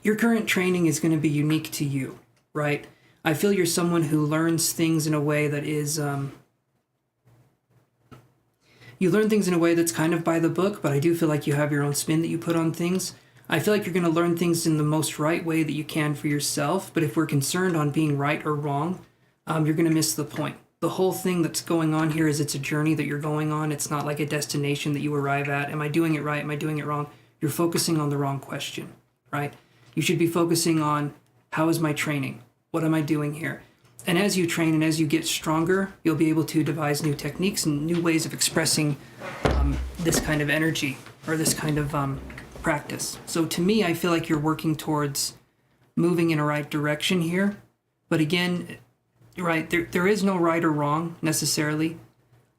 Your current training is going to be unique to you, right? I feel you're someone who learns things in a way that is, you learn things in a way that's kind of by the book, but I do feel like you have your own spin that you put on things. I feel like you're going to learn things in the most right way that you can for yourself, but if we're concerned on being right or wrong, you're going to miss the point. The whole thing that's going on here is it's a journey that you're going on. It's not like a destination that you arrive at. Am I doing it right? Am I doing it wrong? You're focusing on the wrong question, right? You should be focusing on, how is my training? What am I doing here? And as you train and as you get stronger, you'll be able to devise new techniques and new ways of expressing this kind of energy or this kind of practice. So to me, I feel like you're working towards moving in a right direction here. But again, right, there is no right or wrong necessarily.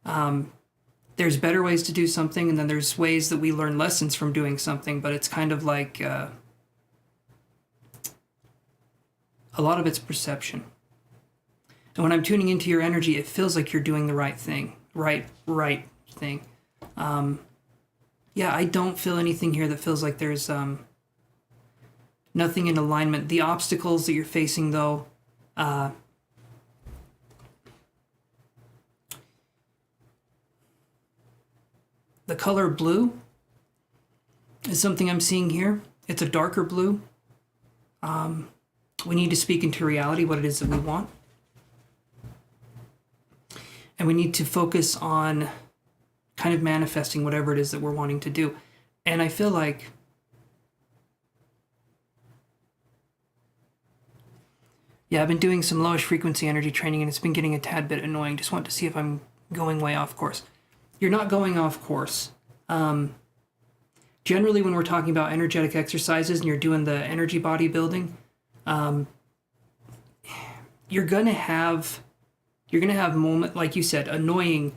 There's better ways to do something, and then there's ways that we learn lessons from doing something, but it's kind of like a lot of it's perception. And when I'm tuning into your energy, it feels like you're doing the right thing, right thing. Yeah, I don't feel anything here that feels like there's nothing in alignment. The obstacles that you're facing, though, the color blue is something I'm seeing here. It's a darker blue. We need to speak into reality what it is that we want. And we need to focus on kind of manifesting whatever it is that we're wanting to do. And I feel like I've been doing some lowish frequency energy training and it's been getting a tad bit annoying. Just want to see if I'm going way off course. You're not going off course. Generally, when we're talking about energetic exercises and you're doing the energy bodybuilding, you're gonna have moment, like you said, annoying,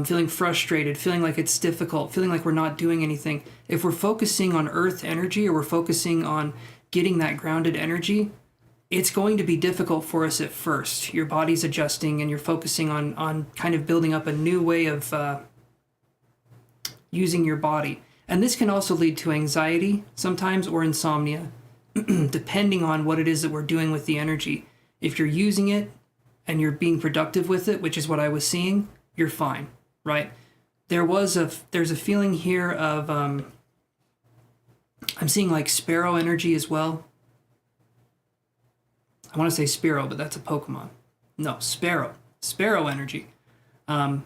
feeling frustrated, feeling like it's difficult, feeling like we're not doing anything. If we're focusing on earth energy or we're focusing on getting that grounded energy, it's going to be difficult for us at first. Your body's adjusting and you're focusing on kind of building up a new way of using your body. And this can also lead to anxiety sometimes or insomnia, depending on what it is that we're doing with the energy. If you're using it and you're being productive with it, which is what I was seeing, you're fine, right? There's a feeling here of, I'm seeing like sparrow energy as well. I want to say Sparrow, but that's a Pokemon. No, Sparrow energy. And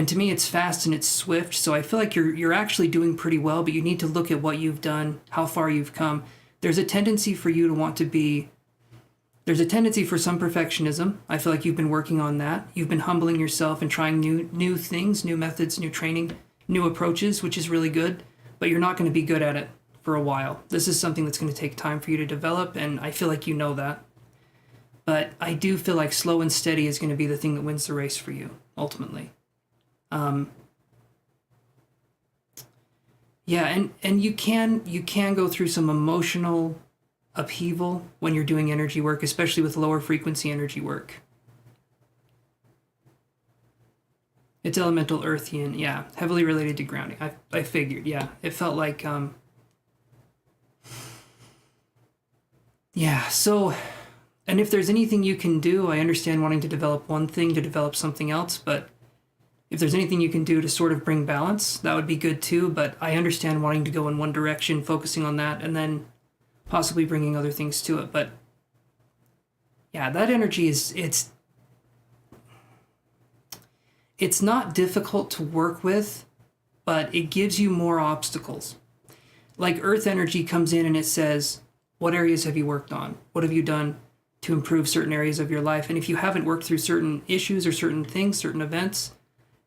to me, it's fast and it's swift. So I feel like you're actually doing pretty well, but you need to look at what you've done, how far you've come. There's a tendency for you to want to be. There's a tendency for some perfectionism. I feel like you've been working on that. You've been humbling yourself and trying new things, new methods, new training, new approaches, which is really good. But you're not going to be good at it for a while. This is something that's going to take time for you to develop, and I feel like you know that. But I do feel like slow and steady is going to be the thing that wins the race for you, ultimately. And you can go through some emotional upheaval when you're doing energy work, especially with lower frequency energy work. It's elemental earthian, yeah, heavily related to grounding. I figured, yeah. It felt like, so, and if there's anything you can do, I understand wanting to develop one thing to develop something else, but if there's anything you can do to sort of bring balance, that would be good too, but I understand wanting to go in one direction, focusing on that, and then possibly bringing other things to it. But yeah, that energy it's not difficult to work with, but it gives you more obstacles. Like earth energy comes in and it says, what areas have you worked on? What have you done to improve certain areas of your life? And if you haven't worked through certain issues or certain things, certain events,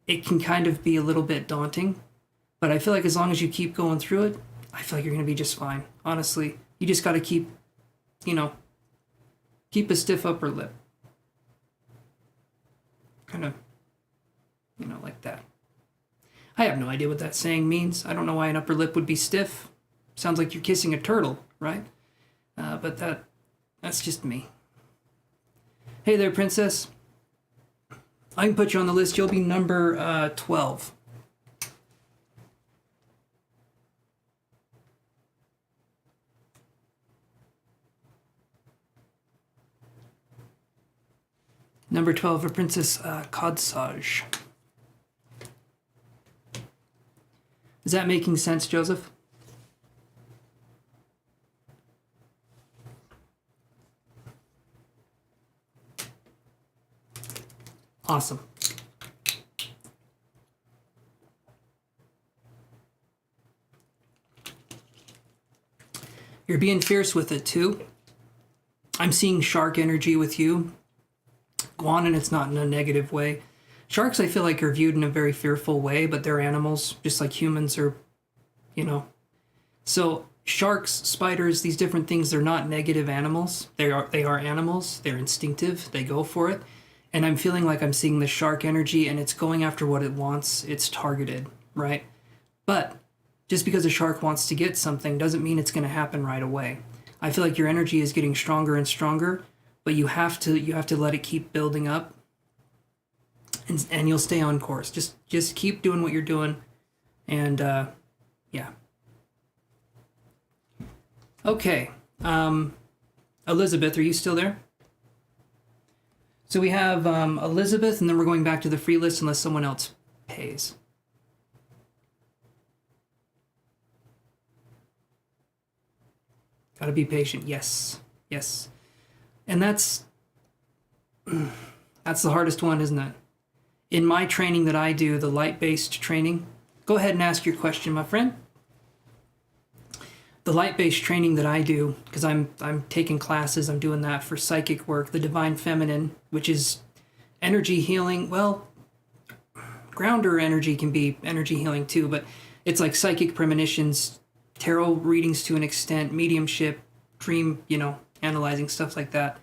it can kind of be a little bit daunting. But I feel like as long as you keep going through it, I feel like you're going to be just fine. Honestly, you just got to keep a stiff upper lip. Kind of, like that. I have no idea what that saying means. I don't know why an upper lip would be stiff. Sounds like you're kissing a turtle, right? But that's just me. Hey there, princess. I can put you on the list. You'll be number 12. Number 12 for Princess Codsage. Is that making sense, Joseph? Awesome. You're being fierce with it too. I'm seeing shark energy with you. Go on, and it's not in a negative way. Sharks, I feel like, are viewed in a very fearful way, but they're animals, just like humans are, you know. So sharks, spiders, these different things, they're not negative animals. They are animals. They're instinctive. They go for it. And I'm feeling like I'm seeing the shark energy, and it's going after what it wants. It's targeted, right? But just because a shark wants to get something doesn't mean it's going to happen right away. I feel like your energy is getting stronger and stronger, but you have to let it keep building up, and you'll stay on course. Just keep doing what you're doing, and yeah. Okay, Elizabeth, are you still there? So we have Elizabeth, and then we're going back to the free list unless someone else pays. Gotta be patient. Yes, yes. And that's the hardest one, isn't it? In my training that I do, the light-based training, go ahead and ask your question, my friend. The light-based training that I do, because I'm taking classes, I'm doing that for psychic work, the divine feminine, which is energy healing. Well, grounder energy can be energy healing too, but it's like psychic premonitions, tarot readings to an extent, mediumship, dream, analyzing, stuff like that.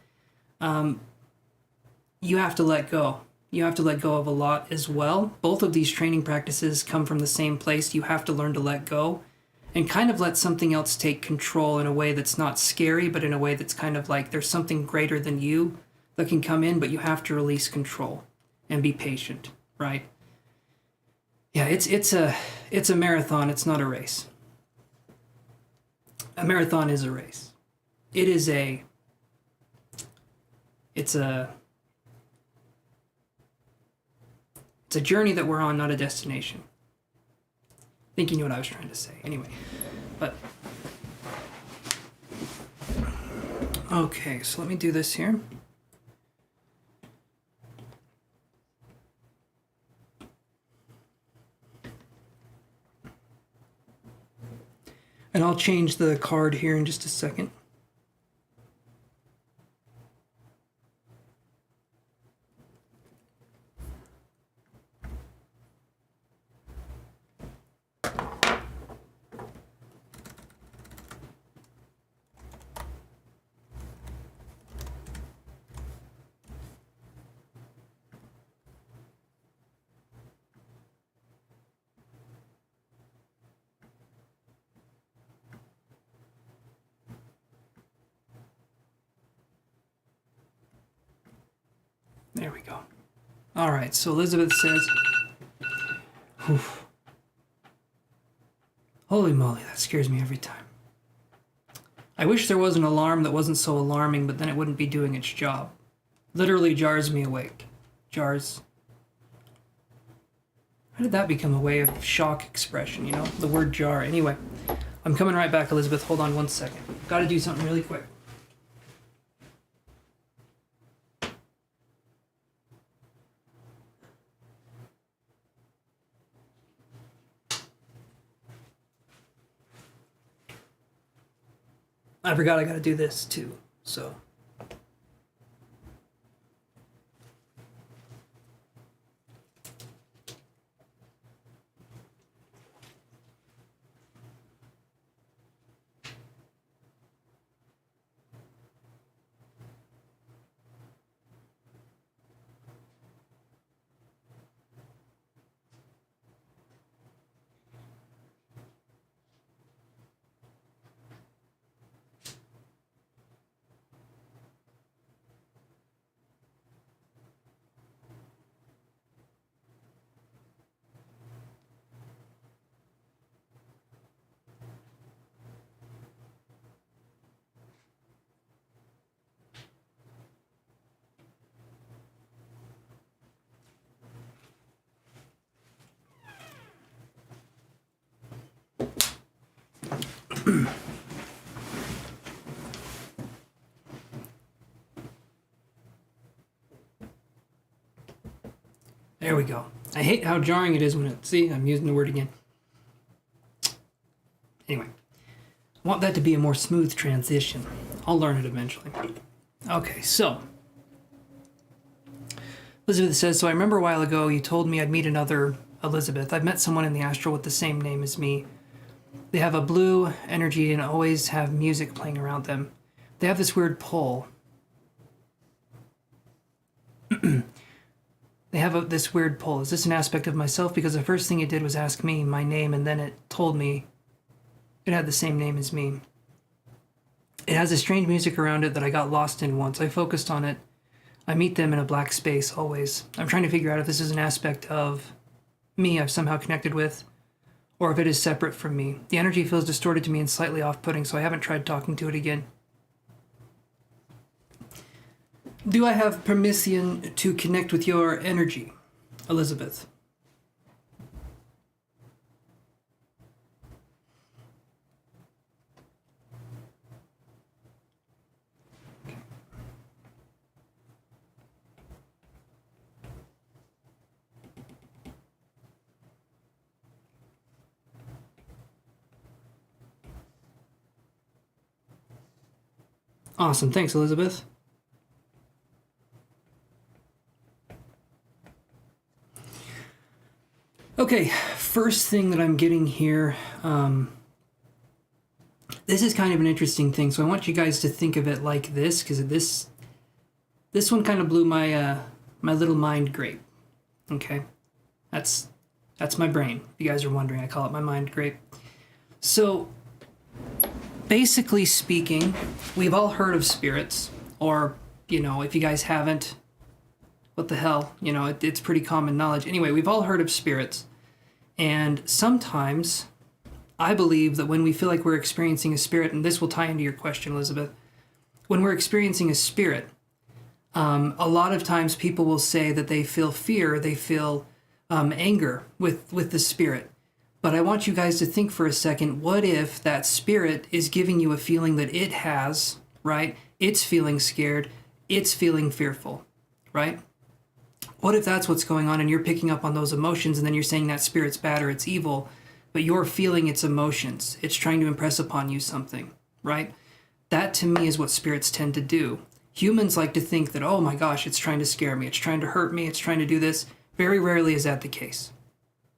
You have to let go. You have to let go of a lot as well. Both of these training practices come from the same place. You have to learn to let go and kind of let something else take control in a way that's not scary, but in a way that's kind of like there's something greater than you that can come in, but you have to release control and be patient, right? Yeah, it's a marathon. It's not a race. A marathon is a race. It's a journey that we're on, not a destination. I think you know what I was trying to say. Anyway, but okay, so let me do this here. And I'll change the card here in just a second. There we go. All right, so Elizabeth says, oof. Holy moly, that scares me every time. I wish there was an alarm that wasn't so alarming, but then it wouldn't be doing its job. Literally jars me awake. Jars. How did that become a way of shock expression, the word jar? Anyway, I'm coming right back, Elizabeth. Hold on one second. Got to do something really quick. I forgot I gotta do this too, so. There we go. I hate how jarring it is when it... See, I'm using the word again. Anyway, I want that to be a more smooth transition. I'll learn it eventually. Okay, so... Elizabeth says, so I remember a while ago you told me I'd meet another Elizabeth. I've met someone in the astral with the same name as me. They have a blue energy and always have music playing around them. They have this weird pull. They have this weird pull. Is this an aspect of myself? Because the first thing it did was ask me my name, and then it told me it had the same name as me. It has a strange music around it that I got lost in once. I focused on it. I meet them in a black space always. I'm trying to figure out if this is an aspect of me I've somehow connected with, or if it is separate from me. The energy feels distorted to me and slightly off-putting, so I haven't tried talking to it again. Do I have permission to connect with your energy, Elizabeth? Awesome. Thanks, Elizabeth. Okay, first thing that I'm getting here, this is kind of an interesting thing, so I want you guys to think of it like this, because this one kind of blew my my little mind grape. Okay, that's my brain. If you guys are wondering, I call it my mind grape. So, basically speaking, we've all heard of spirits, or, you know, if you guys haven't, what the hell, you know, it's pretty common knowledge. Anyway, we've all heard of spirits, and sometimes I believe that when we feel like we're experiencing a spirit, and this will tie into your question, Elizabeth, when we're experiencing a spirit, a lot of times people will say that they feel fear, they feel anger with the spirit. But I want you guys to think for a second, what if that spirit is giving you a feeling that it has, right? It's feeling scared, it's feeling fearful, right? What if that's what's going on and you're picking up on those emotions and then you're saying that spirit's bad or it's evil, but you're feeling its emotions. It's trying to impress upon you something, right? That to me is what spirits tend to do. Humans like to think that, oh my gosh, it's trying to scare me, it's trying to hurt me, it's trying to do this. Very rarely is that the case.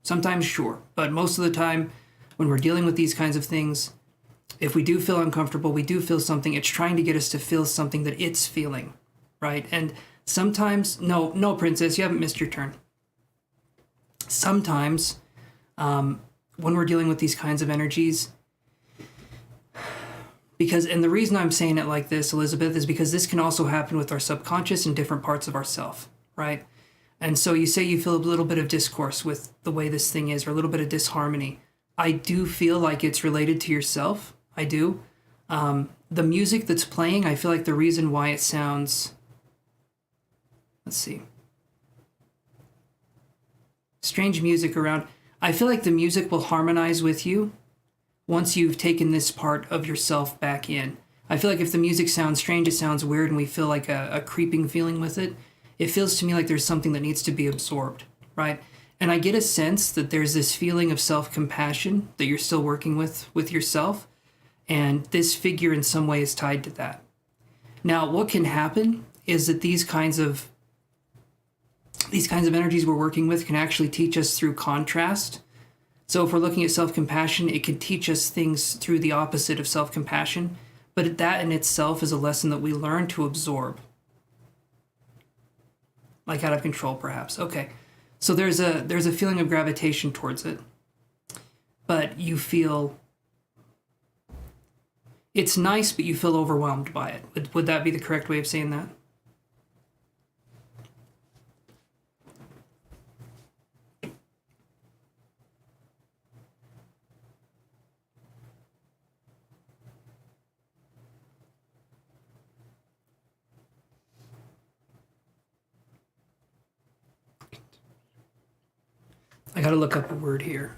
Sometimes, sure, but most of the time when we're dealing with these kinds of things, if we do feel uncomfortable, we do feel something, it's trying to get us to feel something that it's feeling, right? And sometimes, no, princess, you haven't missed your turn. Sometimes, when we're dealing with these kinds of energies, and the reason I'm saying it like this, Elizabeth, is because this can also happen with our subconscious and different parts of ourself, right? And so you say you feel a little bit of discourse with the way this thing is, or a little bit of disharmony. I do feel like it's related to yourself. I do. The music that's playing, I feel like the reason why it sounds... Let's see. Strange music around. I feel like the music will harmonize with you once you've taken this part of yourself back in. I feel like if the music sounds strange, it sounds weird, and we feel like a creeping feeling with it, it feels to me like there's something that needs to be absorbed, right? And I get a sense that there's this feeling of self-compassion that you're still working with yourself, and this figure in some way is tied to that. Now, what can happen is that these kinds of energies we're working with can actually teach us through contrast. So if we're looking at self-compassion, it can teach us things through the opposite of self-compassion, but that in itself is a lesson that we learn to absorb. Like out of control, perhaps. Okay, so there's a feeling of gravitation towards it, but you feel it's nice, but you feel overwhelmed by it. Would that be the correct way of saying that? I gotta look up a word here.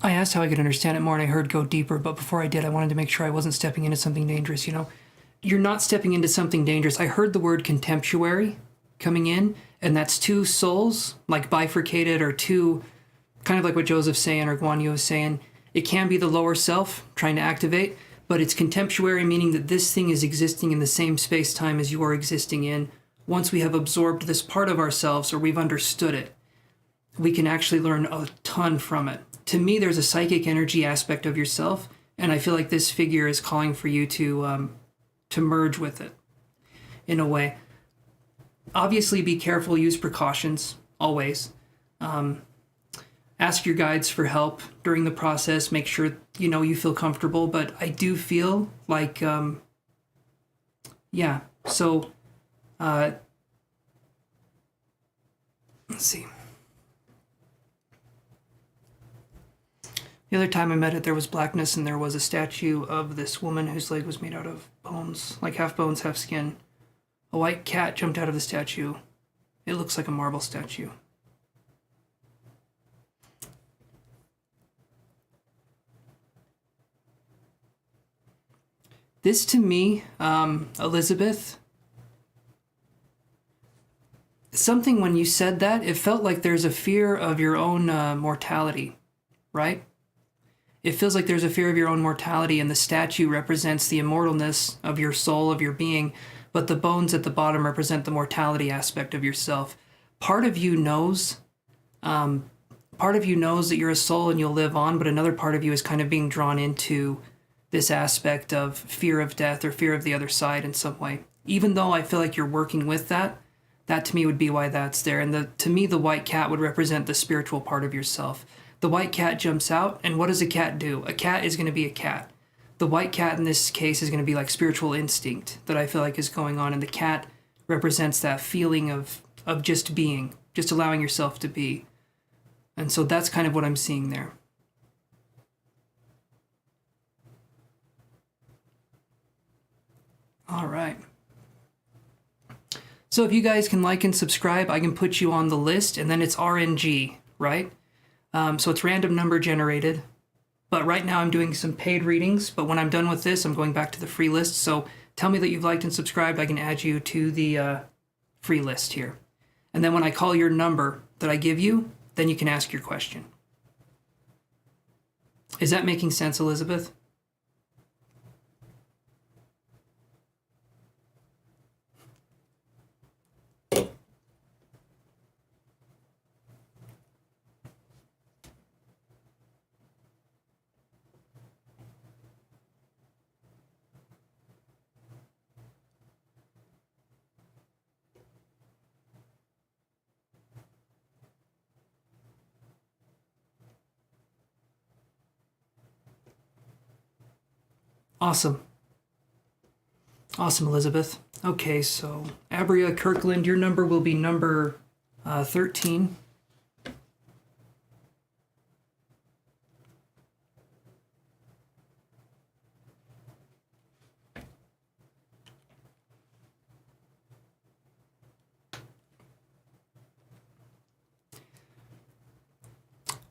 I asked how I could understand it more, and I heard go deeper, but before I did, I wanted to make sure I wasn't stepping into something dangerous, you know? You're not stepping into something dangerous. I heard the word contemptuary coming in, and that's two souls, like bifurcated, or two, kind of like what Joseph's saying or Guan Yu is saying. It can be the lower self trying to activate, but it's contemptuary, meaning that this thing is existing in the same space-time as you are existing in. Once we have absorbed this part of ourselves, or we've understood it, we can actually learn a ton from it. To me, there's a psychic energy aspect of yourself, and I feel like this figure is calling for you to merge with it in a way. Obviously, be careful, use precautions, always. Ask your guides for help during the process, make sure, you feel comfortable, but I do feel like, yeah, so, let's see. The other time I met it, there was blackness, and there was a statue of this woman whose leg was made out of bones, like half bones, half skin. A white cat jumped out of the statue. It looks like a marble statue. This to me, Elizabeth, something when you said that, it felt like there's a fear of your own mortality, right? It feels like there's a fear of your own mortality, and the statue represents the immortalness of your soul, of your being, but the bones at the bottom represent the mortality aspect of yourself. Part of you knows that you're a soul and you'll live on, but another part of you is kind of being drawn into this aspect of fear of death or fear of the other side in some way. Even though I feel like you're working with that to me would be why that's there. And to me, the white cat would represent the spiritual part of yourself. The white cat jumps out, and what does a cat do? A cat is going to be a cat. The white cat in this case is going to be like spiritual instinct that I feel like is going on, and the cat represents that feeling of just being, just allowing yourself to be. And so that's kind of what I'm seeing there. All right. So if you guys can like and subscribe, I can put you on the list, and then it's RNG, right? So it's random number generated. But right now I'm doing some paid readings, but when I'm done with this, I'm going back to the free list. So tell me that you've liked and subscribed. I can add you to the free list here. And then when I call your number that I give you, then you can ask your question. Is that making sense, Elizabeth? Awesome. Awesome, Elizabeth. Okay, so Abria Kirkland, your number will be number 13.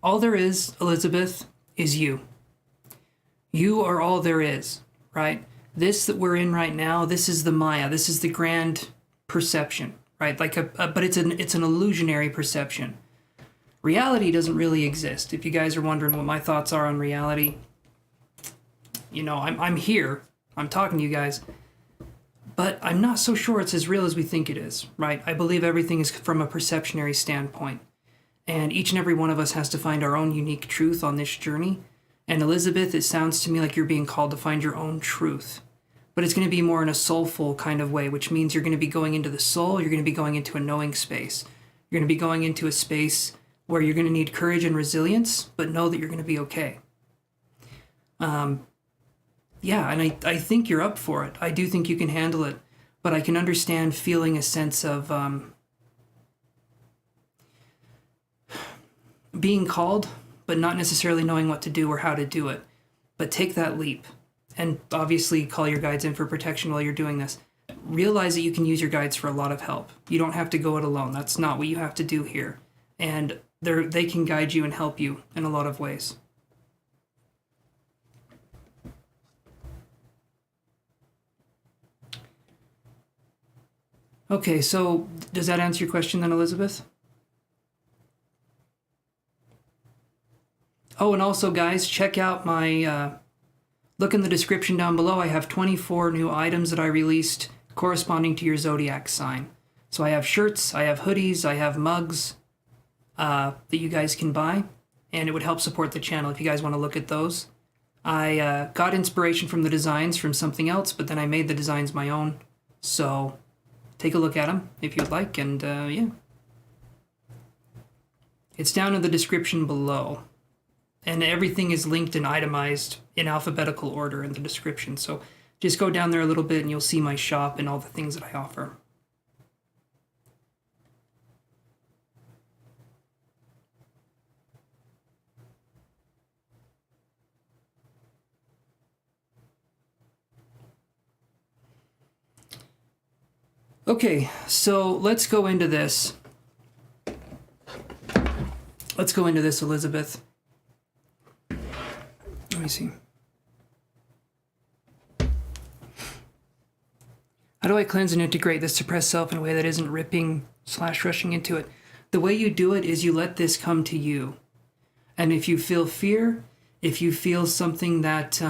All there is, Elizabeth, is you. You are all there is, right? This that we're in right now, this is the Maya. This is the grand perception, right? But it's an illusionary perception. Reality doesn't really exist. If you guys are wondering what my thoughts are on reality, I'm here. I'm talking to you guys. But I'm not so sure it's as real as we think it is, right? I believe everything is from a perceptionary standpoint. And each and every one of us has to find our own unique truth on this journey. And Elizabeth, it sounds to me like you're being called to find your own truth. But it's going to be more in a soulful kind of way, which means you're going to be going into the soul, you're going to be going into a knowing space. You're going to be going into a space where you're going to need courage and resilience, but know that you're going to be okay. And I think you're up for it. I do think you can handle it. But I can understand feeling a sense of being called, but not necessarily knowing what to do or how to do it. But take that leap. And obviously call your guides in for protection while you're doing this. Realize that you can use your guides for a lot of help. You don't have to go it alone. That's not what you have to do here. And they can guide you and help you in a lot of ways. Okay, so does that answer your question then, Elizabeth? Oh, and also, guys, check out my, look in the description down below. I have 24 new items that I released corresponding to your zodiac sign. So I have shirts, I have hoodies, I have mugs that you guys can buy, and it would help support the channel if you guys want to look at those. I got inspiration from the designs from something else, but then I made the designs my own. So take a look at them if you'd like, and yeah. It's down in the description below. And everything is linked and itemized in alphabetical order in the description. So just go down there a little bit and you'll see my shop and all the things that I offer. Okay, so let's go into this. Let's go into this, Elizabeth. Let me see. How do I cleanse and integrate this suppressed self in a way that isn't ripping/rushing into it? The way you do it is you let this come to you. And if you feel fear, if you feel something that,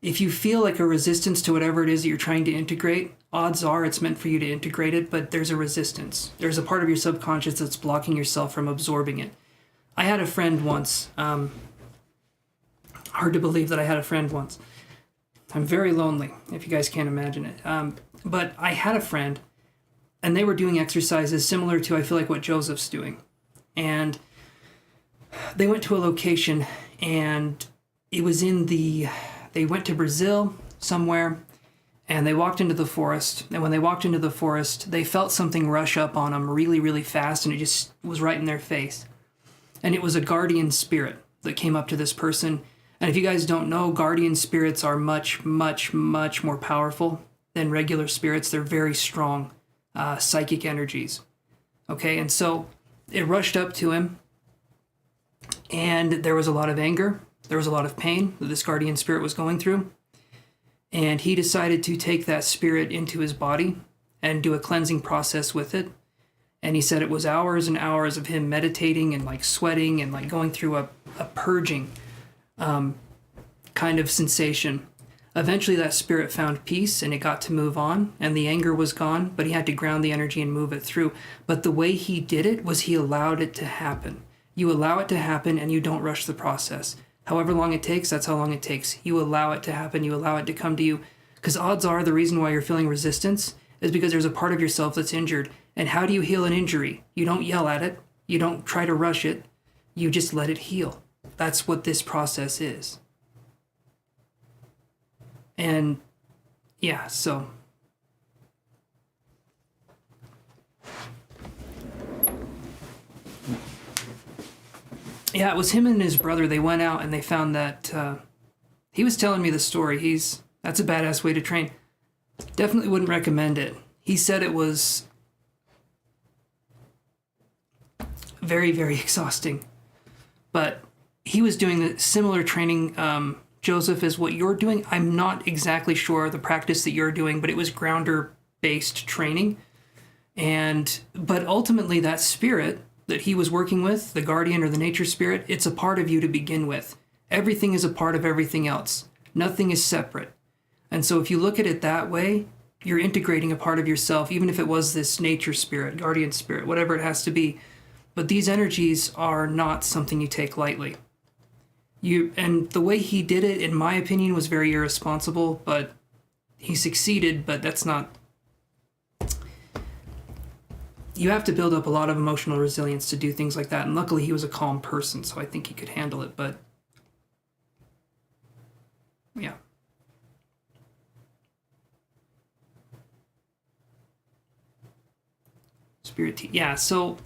if you feel like a resistance to whatever it is that you're trying to integrate, odds are it's meant for you to integrate it, but there's a resistance. There's a part of your subconscious that's blocking yourself from absorbing it. I had a friend once, hard to believe that I had a friend once. I'm very lonely, if you guys can't imagine it. But I had a friend, and they were doing exercises similar to, I feel like, what Joseph's doing. And they went to a location, and it was they went to Brazil somewhere, and they walked into the forest. And when they walked into the forest, they felt something rush up on them really, really fast, and it just was right in their face. And it was a guardian spirit that came up to this person. And if you guys don't know, guardian spirits are much, much, much more powerful than regular spirits. They're very strong psychic energies. Okay, and so it rushed up to him, and there was a lot of anger. There was a lot of pain that this guardian spirit was going through. And he decided to take that spirit into his body and do a cleansing process with it. And he said it was hours and hours of him meditating and like sweating and like going through a purging kind of sensation. Eventually that spirit found peace and it got to move on, and the anger was gone, but he had to ground the energy and move it through. But the way he did it was he allowed it to happen. You allow it to happen and you don't rush the process. However long it takes, that's how long it takes. You allow it to happen, you allow it to come to you. Because odds are the reason why you're feeling resistance is because there's a part of yourself that's injured. And how do you heal an injury? You don't yell at it. You don't try to rush it. You just let it heal. That's what this process is. And yeah, so yeah, it was him and his brother. They went out and they found that he was telling me the story. That's a badass way to train. Definitely wouldn't recommend it. He said it was very, very exhausting. But he was doing the similar training, Joseph, as what you're doing. I'm not exactly sure the practice that you're doing, but it was grounder-based training. But ultimately that spirit that he was working with, the guardian or the nature spirit, it's a part of you to begin with. Everything is a part of everything else. Nothing is separate. And so if you look at it that way, you're integrating a part of yourself, even if it was this nature spirit, guardian spirit, whatever it has to be. But these energies are not something you take lightly. And the way he did it, in my opinion, was very irresponsible, but he succeeded, but that's not... You have to build up a lot of emotional resilience to do things like that, and luckily he was a calm person, so I think he could handle it, but... yeah. Yeah, so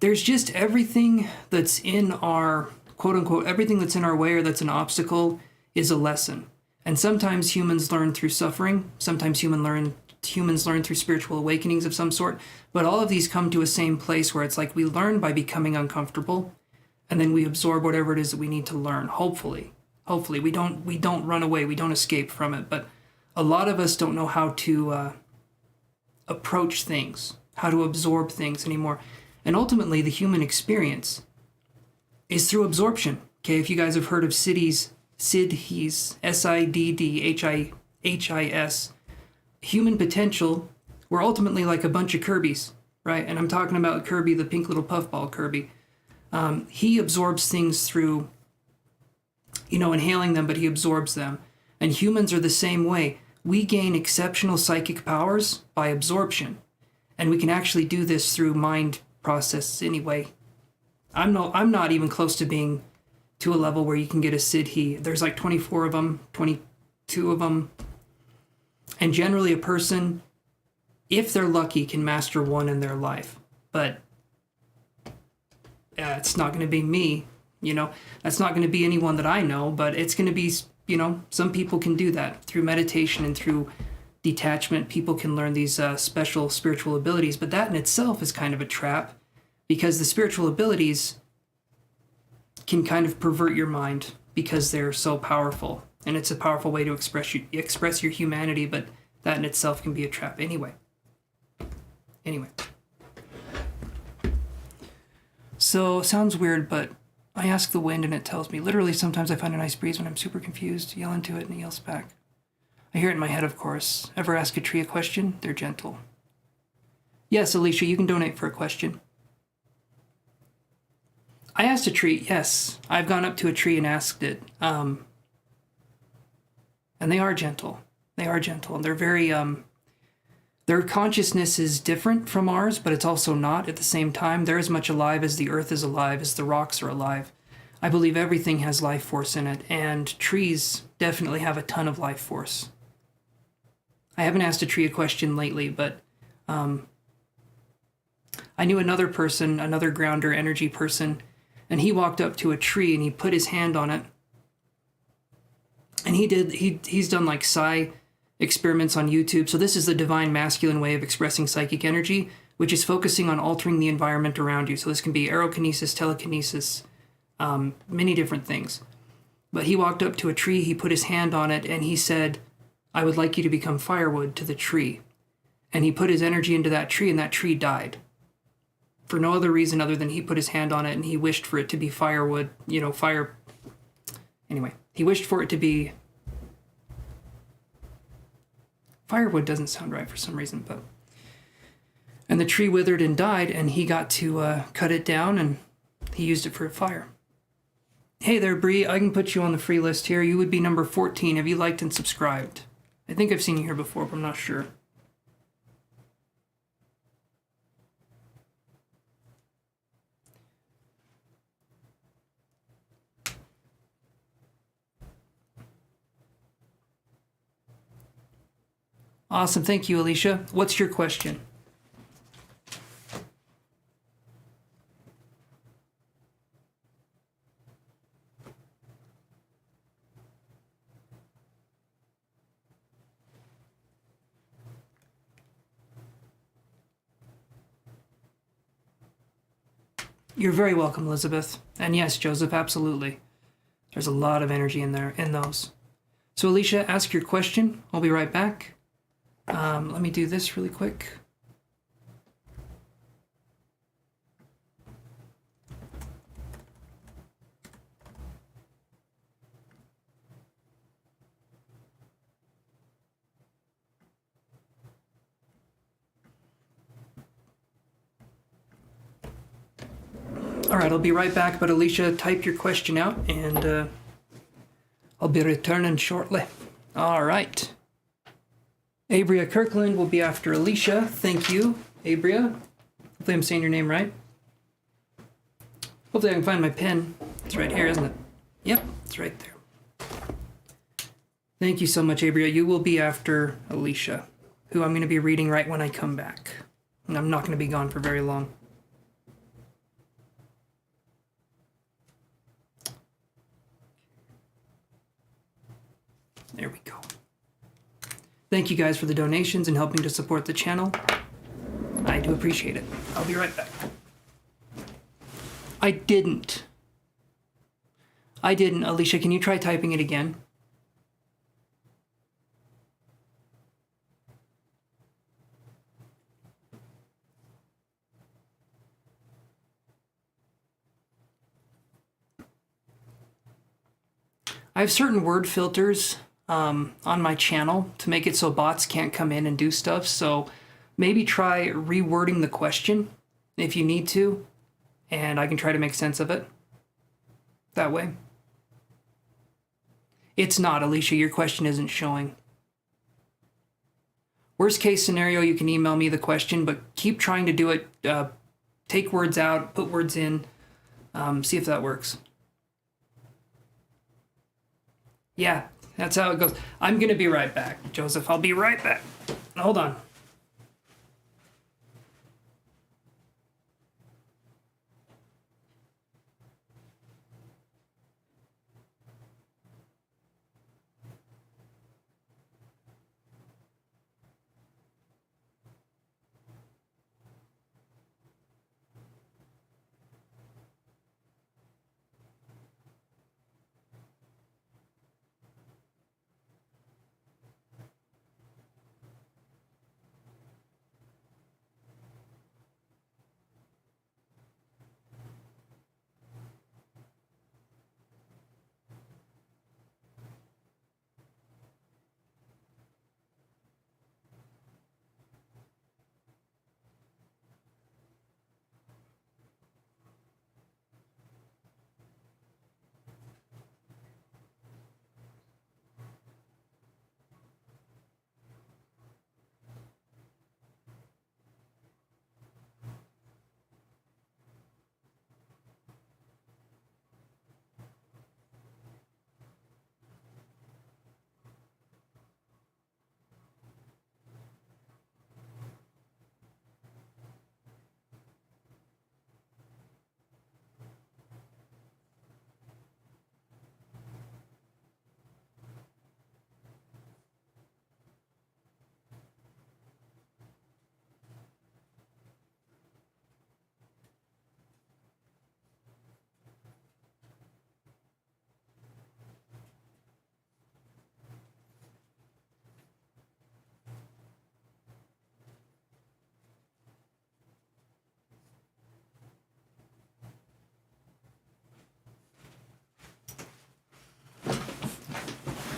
there's just everything that's in our, quote unquote, everything that's in our way or that's an obstacle is a lesson. And sometimes humans learn through suffering, sometimes humans learn through spiritual awakenings of some sort, but all of these come to a same place where it's like we learn by becoming uncomfortable, and then we absorb whatever it is that we need to learn, hopefully. Hopefully, we don't run away, we don't escape from it, but a lot of us don't know how to approach things, how to absorb things anymore. And ultimately, the human experience is through absorption. Okay, if you guys have heard of Siddhis, Siddhis, human potential, we're ultimately like a bunch of Kirbys, right? And I'm talking about Kirby, the pink little puffball Kirby. He absorbs things through, inhaling them, but he absorbs them. And humans are the same way. We gain exceptional psychic powers by absorption. And we can actually do this through mind processes anyway. I'm not even close to being to a level where you can get a Siddhi. There's like 24 of them, 22 of them. And generally a person, if they're lucky, can master one in their life. But it's not going to be me, That's not going to be anyone that I know, but it's going to be, some people can do that through meditation and through detachment. People can learn these special spiritual abilities, but that in itself is kind of a trap because the spiritual abilities can kind of pervert your mind because they're so powerful. And it's a powerful way to express your humanity, but that in itself can be a trap. Anyway. So, sounds weird, but I ask the wind and it tells me. Literally, sometimes I find a nice breeze when I'm super confused. Yell into it and it yells back. I hear it in my head, of course. Ever ask a tree a question? They're gentle. Yes, Alicia, you can donate for a question. I asked a tree, yes. I've gone up to a tree and asked it. And they are gentle. They are gentle. And they're very, their consciousness is different from ours, but it's also not at the same time. They're as much alive as the earth is alive, as the rocks are alive. I believe everything has life force in it, and trees definitely have a ton of life force. I haven't asked a tree a question lately, but I knew another person, another grounder energy person, and he walked up to a tree and he put his hand on it. And he's done like psi experiments on YouTube. So this is the divine masculine way of expressing psychic energy, which is focusing on altering the environment around you. So this can be aerokinesis, telekinesis, many different things. But he walked up to a tree, he put his hand on it, and he said, I would like you to become firewood to the tree. And he put his energy into that tree, and that tree died. For no other reason other than he put his hand on it, and he wished for it to be firewood, fire. Anyway, he wished for it to be... Firewood doesn't sound right for some reason, but... And the tree withered and died, and he got to cut it down, and he used it for a fire. Hey there, Bree. I can put you on the free list here. You would be number 14. Have you liked and subscribed? I think I've seen you here before, but I'm not sure. Awesome. Thank you, Alicia. What's your question? You're very welcome, Elizabeth. And yes, Joseph, absolutely. There's a lot of energy in there, in those. So, Alicia, ask your question. I'll be right back. Let me do this really quick. All right, I'll be right back, but Alicia, type your question out, and I'll be returning shortly. All right. Abria Kirkland will be after Alicia. Thank you, Abria. Hopefully I'm saying your name right. Hopefully I can find my pen. It's right here, isn't it? Yep, it's right there. Thank you so much, Abria. You will be after Alicia, who I'm going to be reading right when I come back. And I'm not going to be gone for very long. There we go. Thank you guys for the donations and helping to support the channel. I do appreciate it. I'll be right back. I didn't. Alicia, can you try typing it again? I have certain word filters on my channel to make it so bots can't come in and do stuff. So maybe try rewording the question if you need to, and I can try to make sense of it that way. It's not, Alicia. Your question isn't showing. Worst case scenario, you can email me the question, but keep trying to do it. Take words out, put words in, see if that works. Yeah, that's how it goes. I'm going to be right back, Joseph. I'll be right back. Hold on.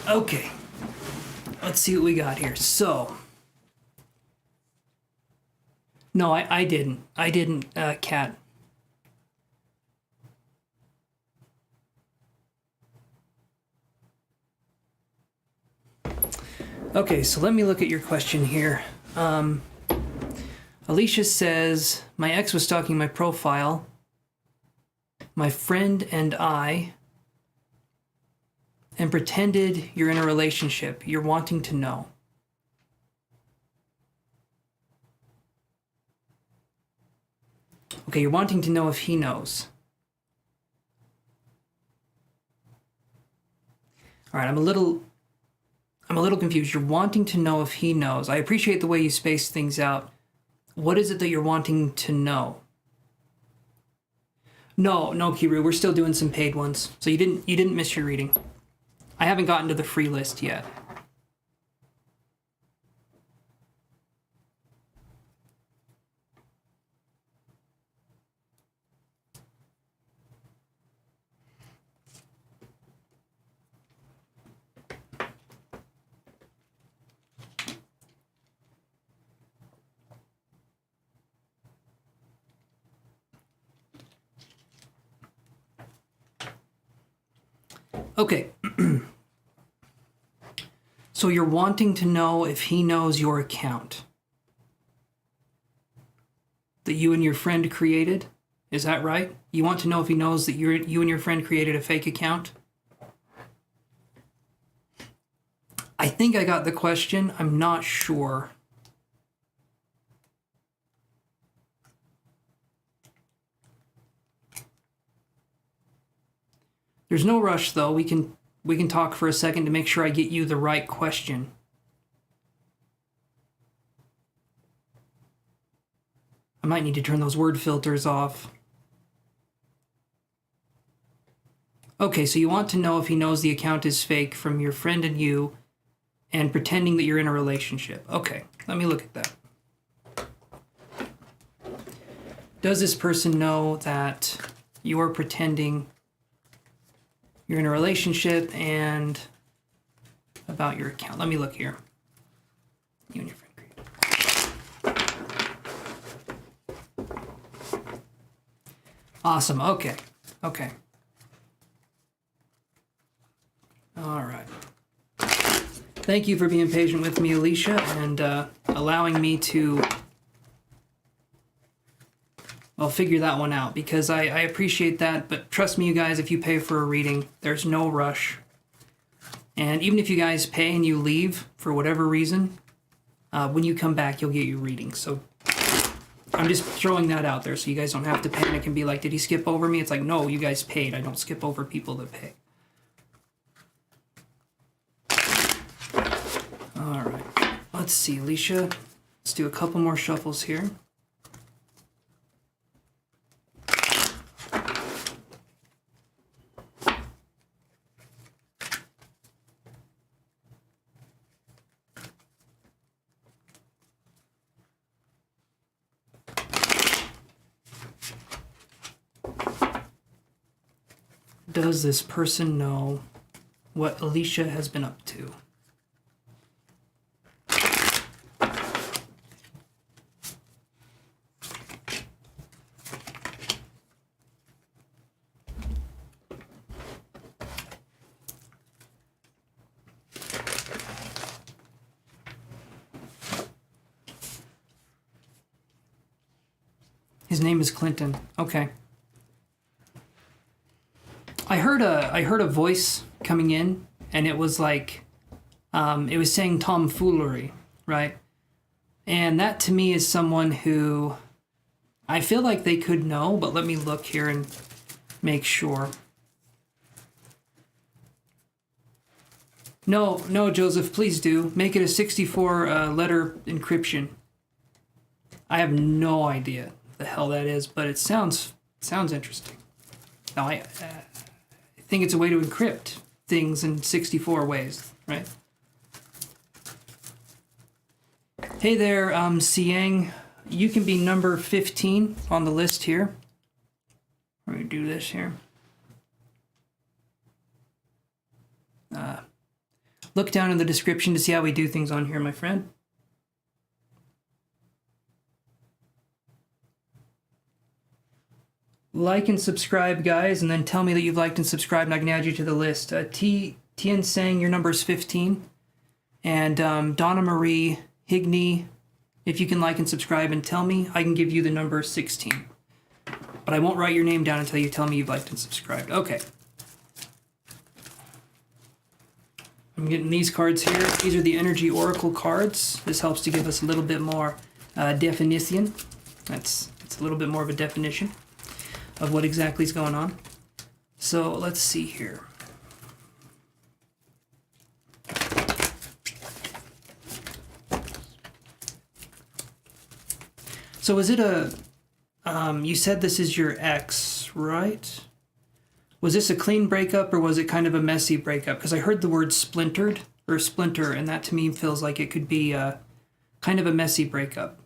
Okay, let's see what we got here. So, no, I didn't. I didn't, Kat. Okay, so let me look at your question here. Alicia says, my ex was stalking my profile. My friend and I, and pretended you're in a relationship. You're wanting to know. Okay, you're wanting to know if he knows. All right, I'm a little confused. You're wanting to know if he knows. I appreciate the way you space things out. What is it that you're wanting to know? No, Kiru, we're still doing some paid ones. So you didn't miss your reading. I haven't gotten to the free list yet. Okay. So you're wanting to know if he knows your account that you and your friend created? Is that right? You want to know if he knows that you and your friend created a fake account? I think I got the question. I'm not sure. There's no rush though. We can talk for a second to make sure I get you the right question. I might need to turn those word filters off. Okay, so you want to know if he knows the account is fake from your friend and you, and pretending that you're in a relationship. Okay, let me look at that. Does this person know that you are pretending you're in a relationship, and about your account. Let me look here. You and your friend create. Awesome. Okay. Okay. All right. Thank you for being patient with me, Alicia, and allowing me to, well, figure that one out, because I appreciate that. But trust me, you guys, if you pay for a reading, there's no rush. And even if you guys pay and you leave for whatever reason, when you come back, you'll get your reading. So I'm just throwing that out there so you guys don't have to panic and be like, did he skip over me? It's like, no, you guys paid. I don't skip over people that pay. All right. Let's see, Alicia. Let's do a couple more shuffles here. Does this person know what Alicia has been up to? His name is Clinton. Okay. I heard a voice coming in, and it was like, it was saying tomfoolery, right? And that to me is someone who I feel like they could know, but let me look here and make sure. No, Joseph, please do. Make it a 64 letter encryption. I have no idea the hell that is, but it sounds interesting. Now, I think it's a way to encrypt things in 64 ways, right? Hey there, Siang. You can be number 15 on the list here. Let me do this here. Look down in the description to see how we do things on here, my friend. Like and subscribe, guys, and then tell me that you've liked and subscribed, and I can add you to the list. Tien Sang, your number is 15. And Donna Marie Higney, if you can like and subscribe and tell me, I can give you the number 16. But I won't write your name down until you tell me you've liked and subscribed. Okay. I'm getting these cards here. These are the Energy Oracle cards. This helps to give us a little bit more definition. It's a little bit more of a definition of what exactly is going on. So let's see here. So is it a, you said this is your ex, right? Was this a clean breakup or was it kind of a messy breakup? Because I heard the word splintered or splinter, and that to me feels like it could be kind of a messy breakup.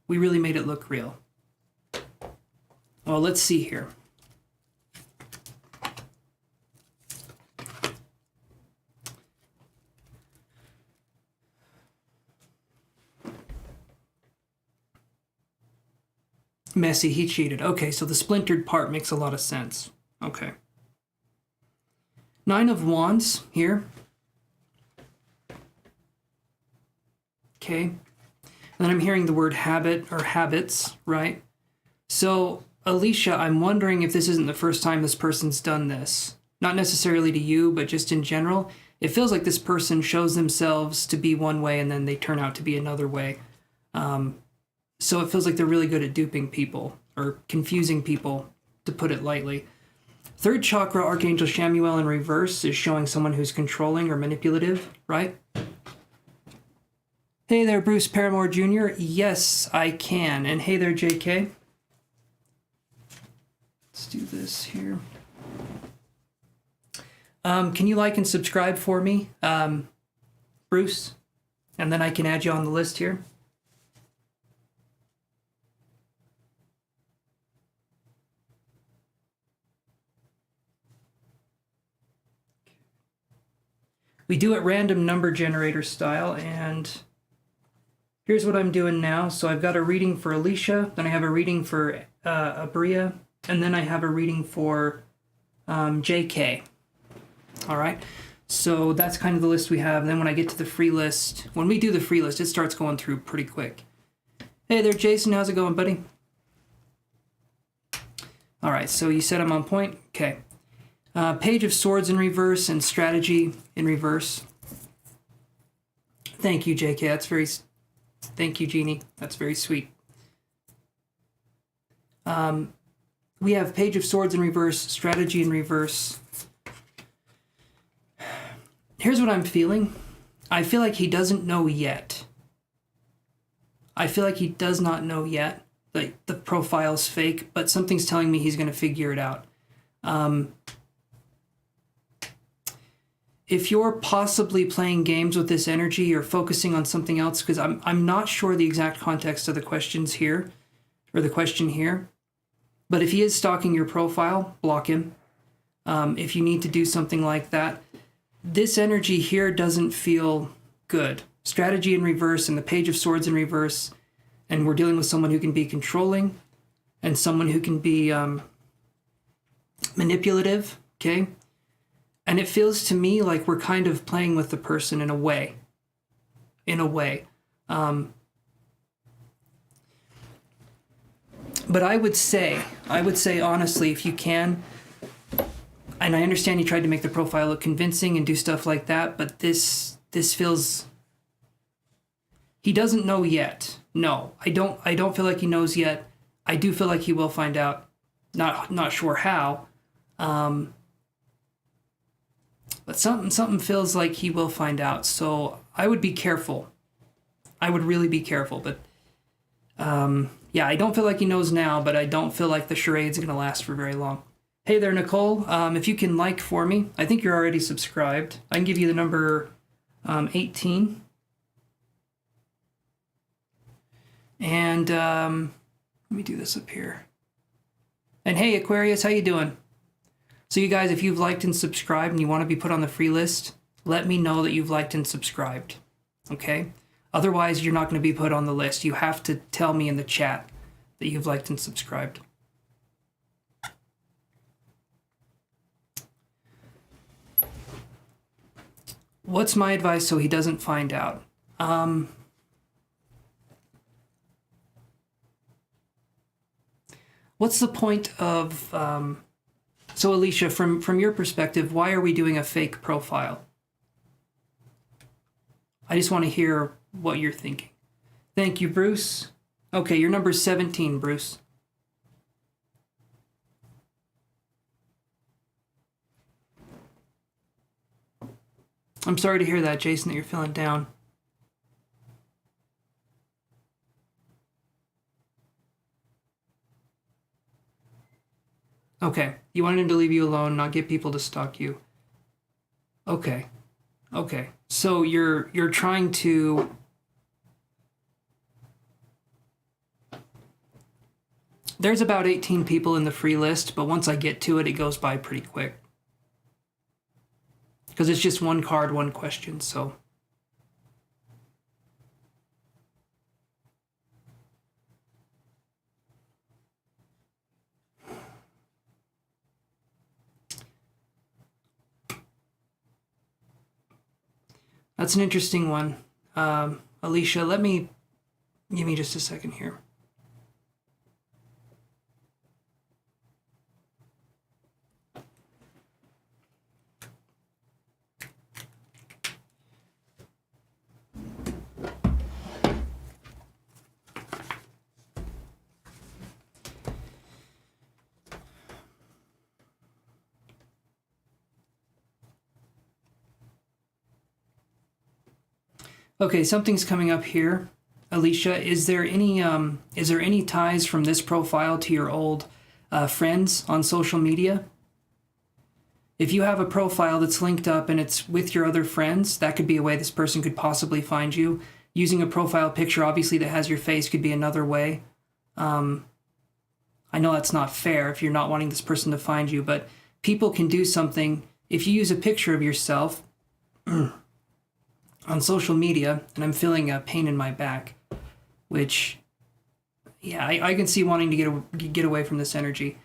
We really made it look real. Well, let's see here. Messy, he cheated. Okay, so the splintered part makes a lot of sense. Okay. 9 of Wands here. Okay. And then I'm hearing the word habit or habits, right? So, Alicia, I'm wondering if this isn't the first time this person's done this. Not necessarily to you, but just in general. It feels like this person shows themselves to be one way and then they turn out to be another way. So it feels like they're really good at duping people or confusing people, to put it lightly. 3rd chakra, Archangel Shamuel in reverse is showing someone who's controlling or manipulative, right? Hey there, Bruce Paramore Jr. Yes, I can. And hey there, JK. Let's do this here. Can you like and subscribe for me, Bruce? And then I can add you on the list here. We do it random number generator style, and here's what I'm doing now. So I've got a reading for Alicia, then I have a reading for Abria, and then I have a reading for JK. All right. So that's kind of the list we have. And then when I get to the free list, when we do the free list, it starts going through pretty quick. Hey there, Jason. How's it going, buddy? All right. So you said I'm on point. Okay. Page of Swords in reverse and Strategy in reverse. Thank you, JK. That's very... Thank you, Jeannie. That's very sweet. We have Page of Swords in reverse, Strategy in reverse. Here's what I'm feeling. I feel like he doesn't know yet. I feel like he does not know yet. Like the profile's fake, but something's telling me he's going to figure it out. If you're possibly playing games with this energy or focusing on something else, because I'm not sure the exact context of the questions here, or the question here, but if he is stalking your profile, block him. If you need to do something like that, this energy here doesn't feel good. Strategy in reverse and the Page of Swords in reverse, and we're dealing with someone who can be controlling and someone who can be manipulative, okay? And it feels to me like we're kind of playing with the person in a way. In a way. But I would say honestly, if you can, and I understand you tried to make the profile look convincing and do stuff like that, but this feels... He doesn't know yet. No, I don't feel like he knows yet. I do feel like he will find out. Not sure how. But something feels like he will find out. So I would be careful. I would really be careful. But yeah, I don't feel like he knows now, but I don't feel like the charade's going to last for very long. Hey there, Nicole. If you can like for me, I think you're already subscribed. I can give you the number 18. And let me do this up here. And hey, Aquarius, how you doing? So you guys, if you've liked and subscribed and you want to be put on the free list, let me know that you've liked and subscribed, okay? Otherwise, you're not going to be put on the list. You have to tell me in the chat that you've liked and subscribed. What's my advice so he doesn't find out? What's the point of... So Alicia, from your perspective, why are we doing a fake profile? I just want to hear what you're thinking. Thank you, Bruce. Okay, your number's 17, Bruce. I'm sorry to hear that, Jason, that you're feeling down. Okay, you wanted him to leave you alone, not get people to stalk you. Okay, okay. So you're trying to... There's about 18 people in the free list, but once I get to it, it goes by pretty quick. Because it's just one card, one question, so... That's an interesting one. Alicia, give me just a second here. Okay, something's coming up here. Alicia, is there any ties from this profile to your old friends on social media? If you have a profile that's linked up and it's with your other friends, that could be a way this person could possibly find you. Using a profile picture, obviously, that has your face could be another way. I know that's not fair if you're not wanting this person to find you, but people can do something. If you use a picture of yourself, on social media, and I'm feeling a pain in my back, which, yeah, I can see wanting to get away from this energy.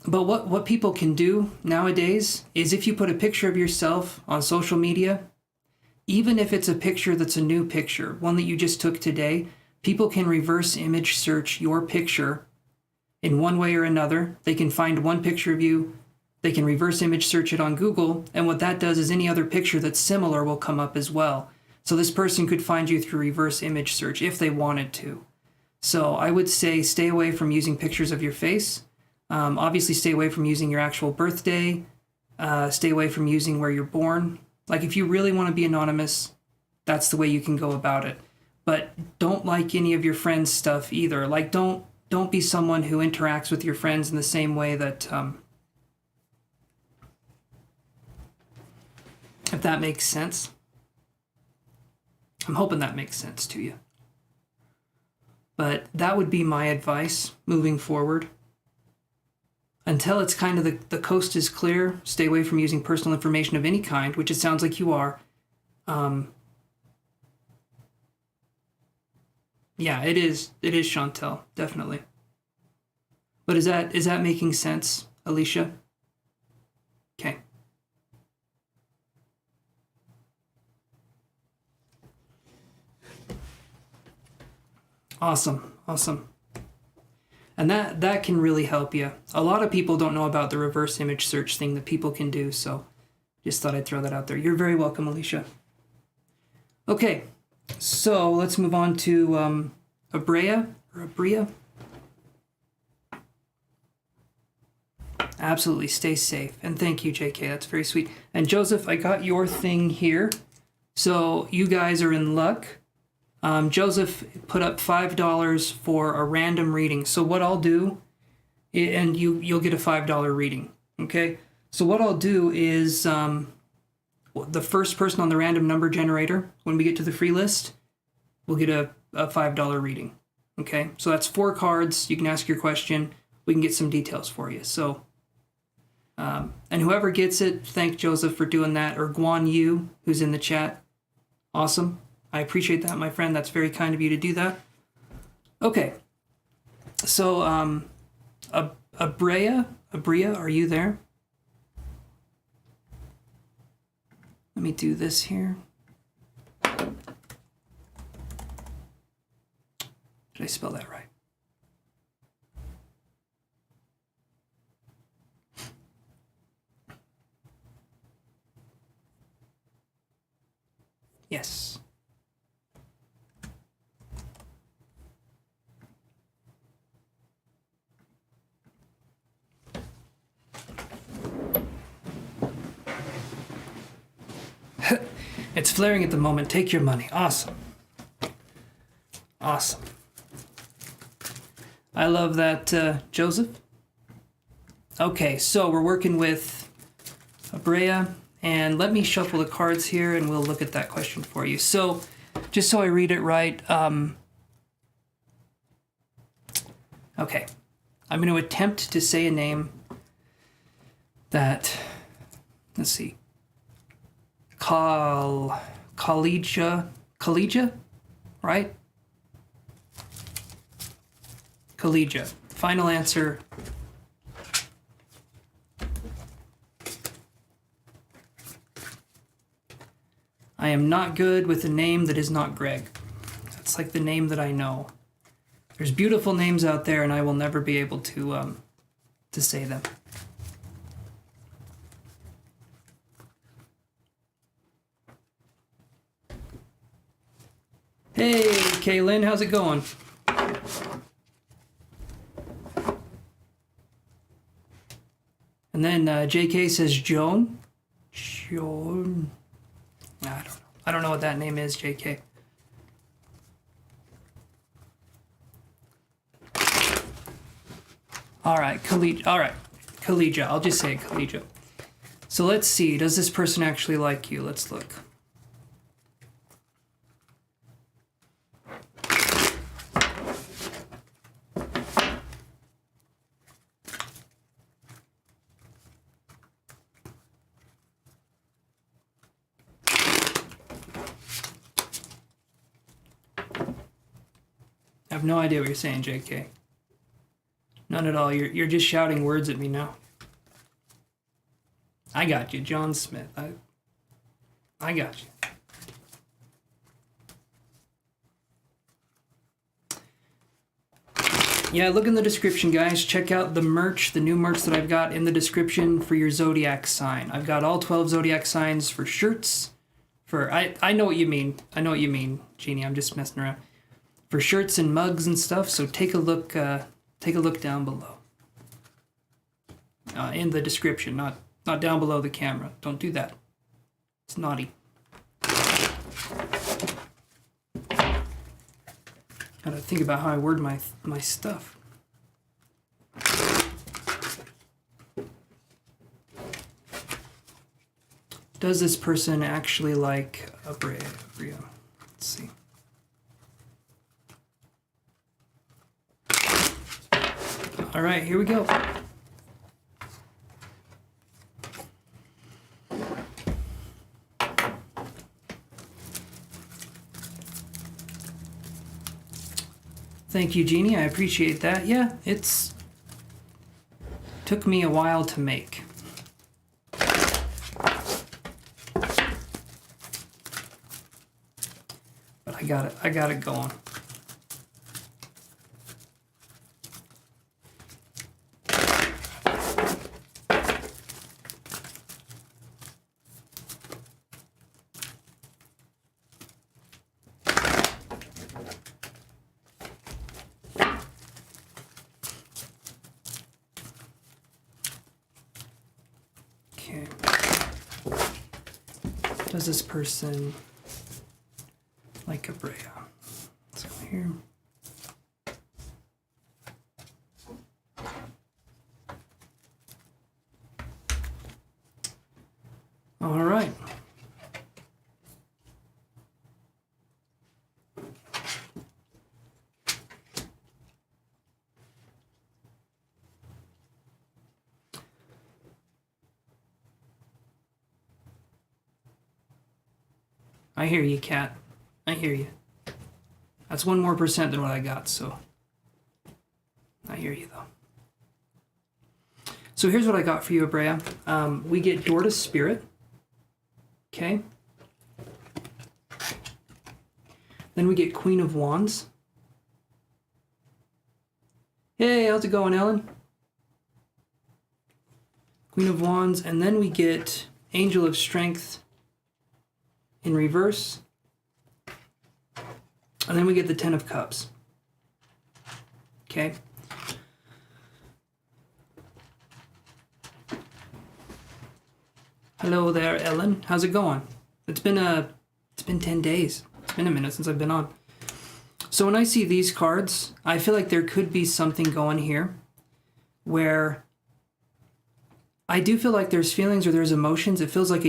But what people can do nowadays is if you put a picture of yourself on social media, even if it's a picture that's a new picture, one that you just took today, people can reverse image search your picture in one way or another. They can find one picture of you, they can reverse image search it on Google, and what that does is any other picture that's similar will come up as well. So this person could find you through reverse image search if they wanted to. So I would say stay away from using pictures of your face. Obviously stay away from using your actual birthday. Stay away from using where you're born. Like if you really want to be anonymous, that's the way you can go about it. But don't like any of your friends' stuff either. Like don't be someone who interacts with your friends in the same way that if that makes sense. I'm hoping that makes sense to you. But that would be my advice moving forward. Until it's kind of the coast is clear, stay away from using personal information of any kind, which it sounds like you are. Yeah, it is Chantel, definitely. But is that making sense, Alicia? Okay. Awesome. And that can really help you. A lot of people don't know about the reverse image search thing that people can do, so just thought I'd throw that out there. You're very welcome, Alicia. Okay, so let's move on to Abrea. Absolutely, stay safe. And thank you, JK, that's very sweet. And Joseph, I got your thing here. So you guys are in luck. Joseph put up $5 for a random reading. So what I'll do, and you'll get a $5 reading, okay? So what I'll do is the first person on the random number generator, when we get to the free list, we'll get a $5 reading, okay? So that's 4 cards. You can ask your question. We can get some details for you. So, and whoever gets it, thank Joseph for doing that, or Guan Yu, who's in the chat. Awesome. I appreciate that, my friend. That's very kind of you to do that. Okay. So, Abrea, are you there? Let me do this here. Did I spell that right? Yes. It's flaring at the moment. Take your money. Awesome. Awesome. I love that, Joseph. Okay, so we're working with Abrea, and let me shuffle the cards here, and we'll look at that question for you. So, just so I read it right, okay, I'm going to attempt to say a name that, let's see, Collegia, right? Collegia. Final answer. I am not good with a name that is not Greg. That's like the name that I know. There's beautiful names out there, and I will never be able to say them. Hey, Kaylin, how's it going? And then JK says Joan. Joan. I don't know. I don't know what that name is, JK. All right, Collegia. I'll just say Collegia. So let's see. Does this person actually like you? Let's look. have no idea what you're saying, JK. None at all. You're just shouting words at me now. I got you, John Smith. I got you. Yeah, look in the description, guys. Check out the merch, the new merch that I've got in the description for your zodiac sign. I've got all 12 zodiac signs for shirts. I know what you mean. I know what you mean, Jeannie. I'm just messing around. For shirts and mugs and stuff. So take a look. Take a look down below. In the description, not down below the camera. Don't do that. It's naughty. Gotta think about how I word my stuff. Does this person actually like a Brio? Let's see. All right, here we go. Thank you, Jeannie. I appreciate that. Yeah, it's took me a while to make. But I got it going. Okay. Does this person like a Brea? Let's go here. All right. I hear you, Kat. I hear you. That's 1% more than what I got, so I hear you, though. So here's what I got for you, Abrea. We get Door to Spirit. Okay. Then we get Queen of Wands. Hey, how's it going, Ellen? Queen of Wands. And then we get Angel of Strength in reverse. And then we get the Ten of Cups. Okay. Hello there, Ellen. How's it going? It's been 10 days. It's been a minute since I've been on. So when I see these cards, I feel like there could be something going here where I do feel like there's feelings or there's emotions. It feels like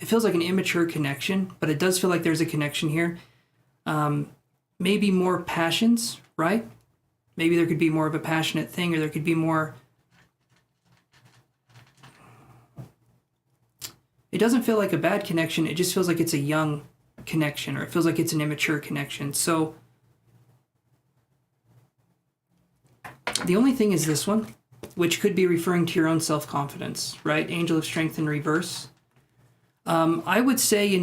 it feels like an immature connection, but it does feel like there's a connection here. Maybe more passions, right? Maybe there could be more of a passionate thing, or there could be more. It doesn't feel like a bad connection. It just feels like it's a young connection, or it feels like it's an immature connection. So the only thing is this one, which could be referring to your own self-confidence, right? Angel of Strength in reverse. I would say,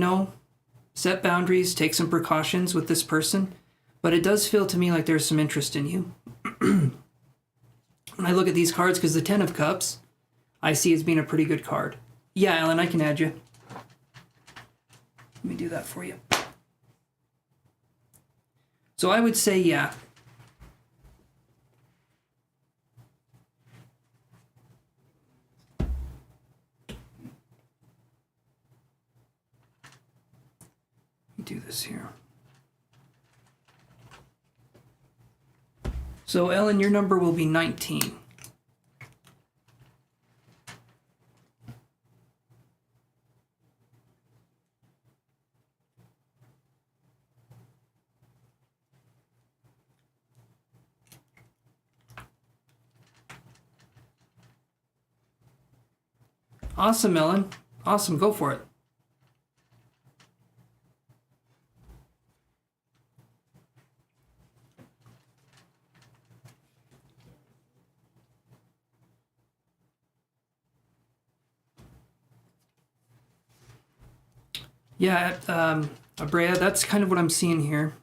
set boundaries, take some precautions with this person, but it does feel to me like there's some interest in you. When I look at these cards, because the Ten of Cups, I see as being a pretty good card. Yeah, Ellen, I can add you. Let me do that for you. So I would say, yeah. Do this here. So Ellen, your number will be 19. Awesome, Ellen. Awesome, go for it. Yeah, Abrea, that's kind of what I'm seeing here.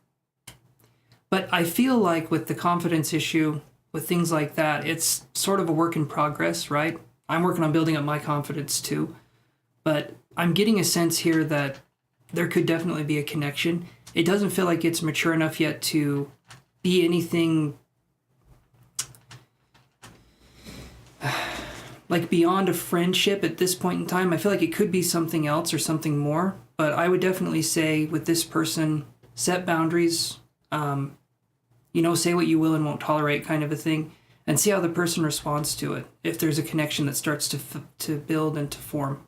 But I feel like with the confidence issue, with things like that, it's sort of a work in progress, right? I'm working on building up my confidence too. But I'm getting a sense here that there could definitely be a connection. It doesn't feel like it's mature enough yet to be anything like beyond a friendship at this point in time. I feel like it could be something else or something more. But I would definitely say with this person, set boundaries. Say what you will and won't tolerate kind of a thing, and see how the person responds to it. If there's a connection that starts to build and to form.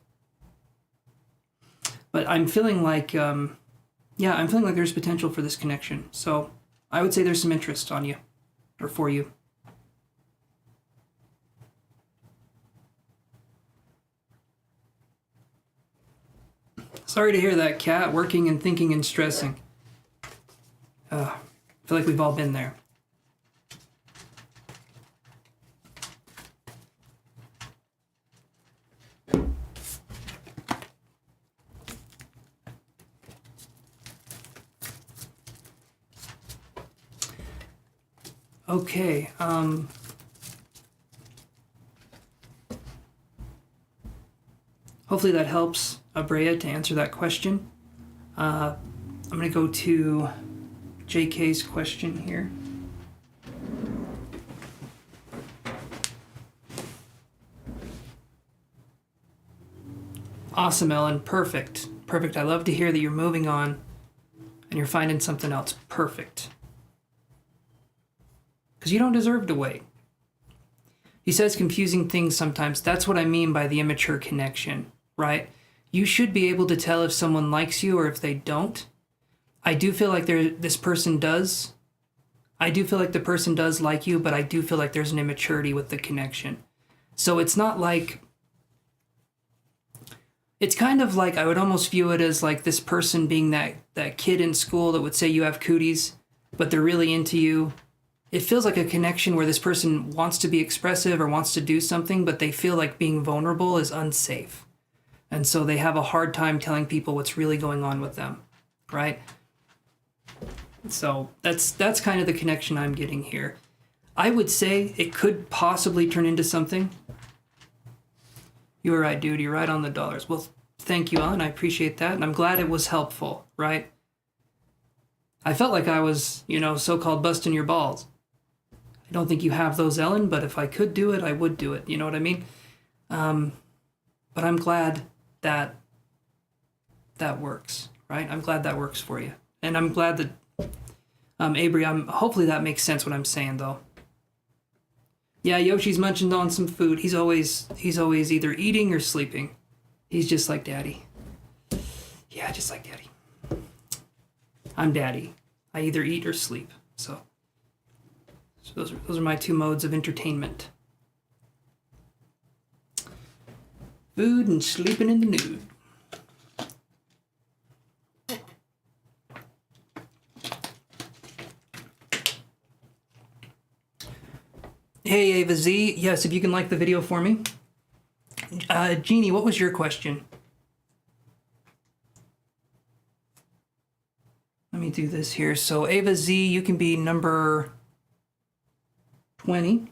But I'm feeling like, I'm feeling like there's potential for this connection. So I would say there's some interest on you, or for you. Sorry to hear that, Kat. Working and thinking and stressing. I feel like we've all been there. Okay, hopefully that helps, Abrea, to answer that question. I'm going to go to JK's question here. Awesome, Ellen. Perfect. Perfect. I love to hear that you're moving on and you're finding something else. Perfect. Because you don't deserve to wait. He says confusing things sometimes. That's what I mean by the immature connection, right? You should be able to tell if someone likes you or if they don't. I do feel like this person does. I do feel like the person does like you, but I do feel like there's an immaturity with the connection. So it's not like... It's kind of like, I would almost view it as like this person being that kid in school that would say you have cooties, but they're really into you. It feels like a connection where this person wants to be expressive or wants to do something, but they feel like being vulnerable is unsafe. And so they have a hard time telling people what's really going on with them, right? So that's kind of the connection I'm getting here. I would say it could possibly turn into something. You were right, dude. You're right on the dollars. Well, thank you, Ellen. I appreciate that. And I'm glad it was helpful, right? I felt like I was, so-called busting your balls. I don't think you have those, Ellen, but if I could do it, I would do it. You know what I mean? But I'm glad that works, right? I'm glad that works for you. And I'm glad that, Avery, hopefully that makes sense what I'm saying, though. Yeah, Yoshi's munching on some food. He's always either eating or sleeping. He's just like Daddy. Yeah, just like Daddy. I'm Daddy. I either eat or sleep. So those are my two modes of entertainment. Food and sleeping in the nude. Hey, Ava Z. Yes, if you can like the video for me. Jeannie, what was your question? Let me do this here. So, Ava Z, you can be number 20.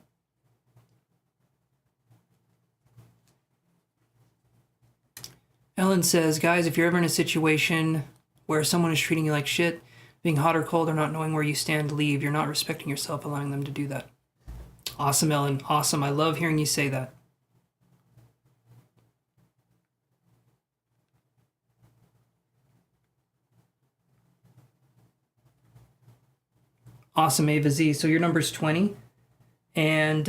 Ellen says, guys, if you're ever in a situation where someone is treating you like shit, being hot or cold, or not knowing where you stand, leave. You're not respecting yourself, allowing them to do that. Awesome, Ellen. Awesome. I love hearing you say that. Awesome, Ava Z. So your number's 20. And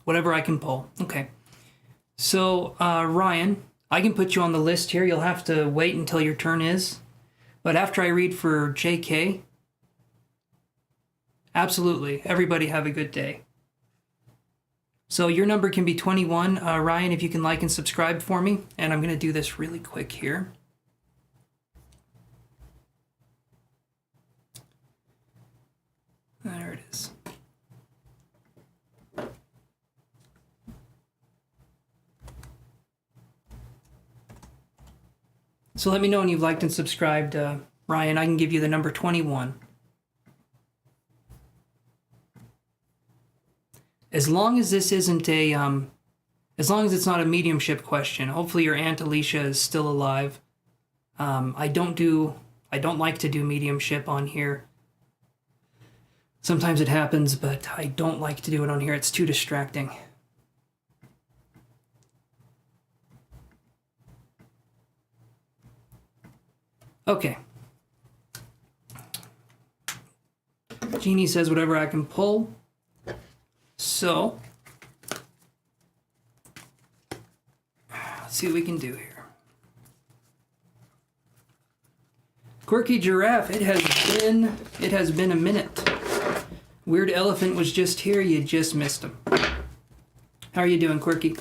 whatever I can pull. Okay. So, Ryan, I can put you on the list here. You'll have to wait until your turn is. But after I read for JK... Absolutely. Everybody have a good day. So your number can be 21. Ryan, if you can like and subscribe for me. And I'm going to do this really quick here. There it is. So let me know when you've liked and subscribed. Ryan, I can give you the number 21. As long as this isn't a, as long as it's not a mediumship question, hopefully your Aunt Alicia is still alive. I don't like to do mediumship on here. Sometimes it happens, but I don't like to do it on here. It's too distracting. Okay. Jeannie says whatever I can pull. So, let's see what we can do here. Quirky Giraffe, it has been a minute. Weird Elephant was just here, you just missed him. How are you doing, Quirky?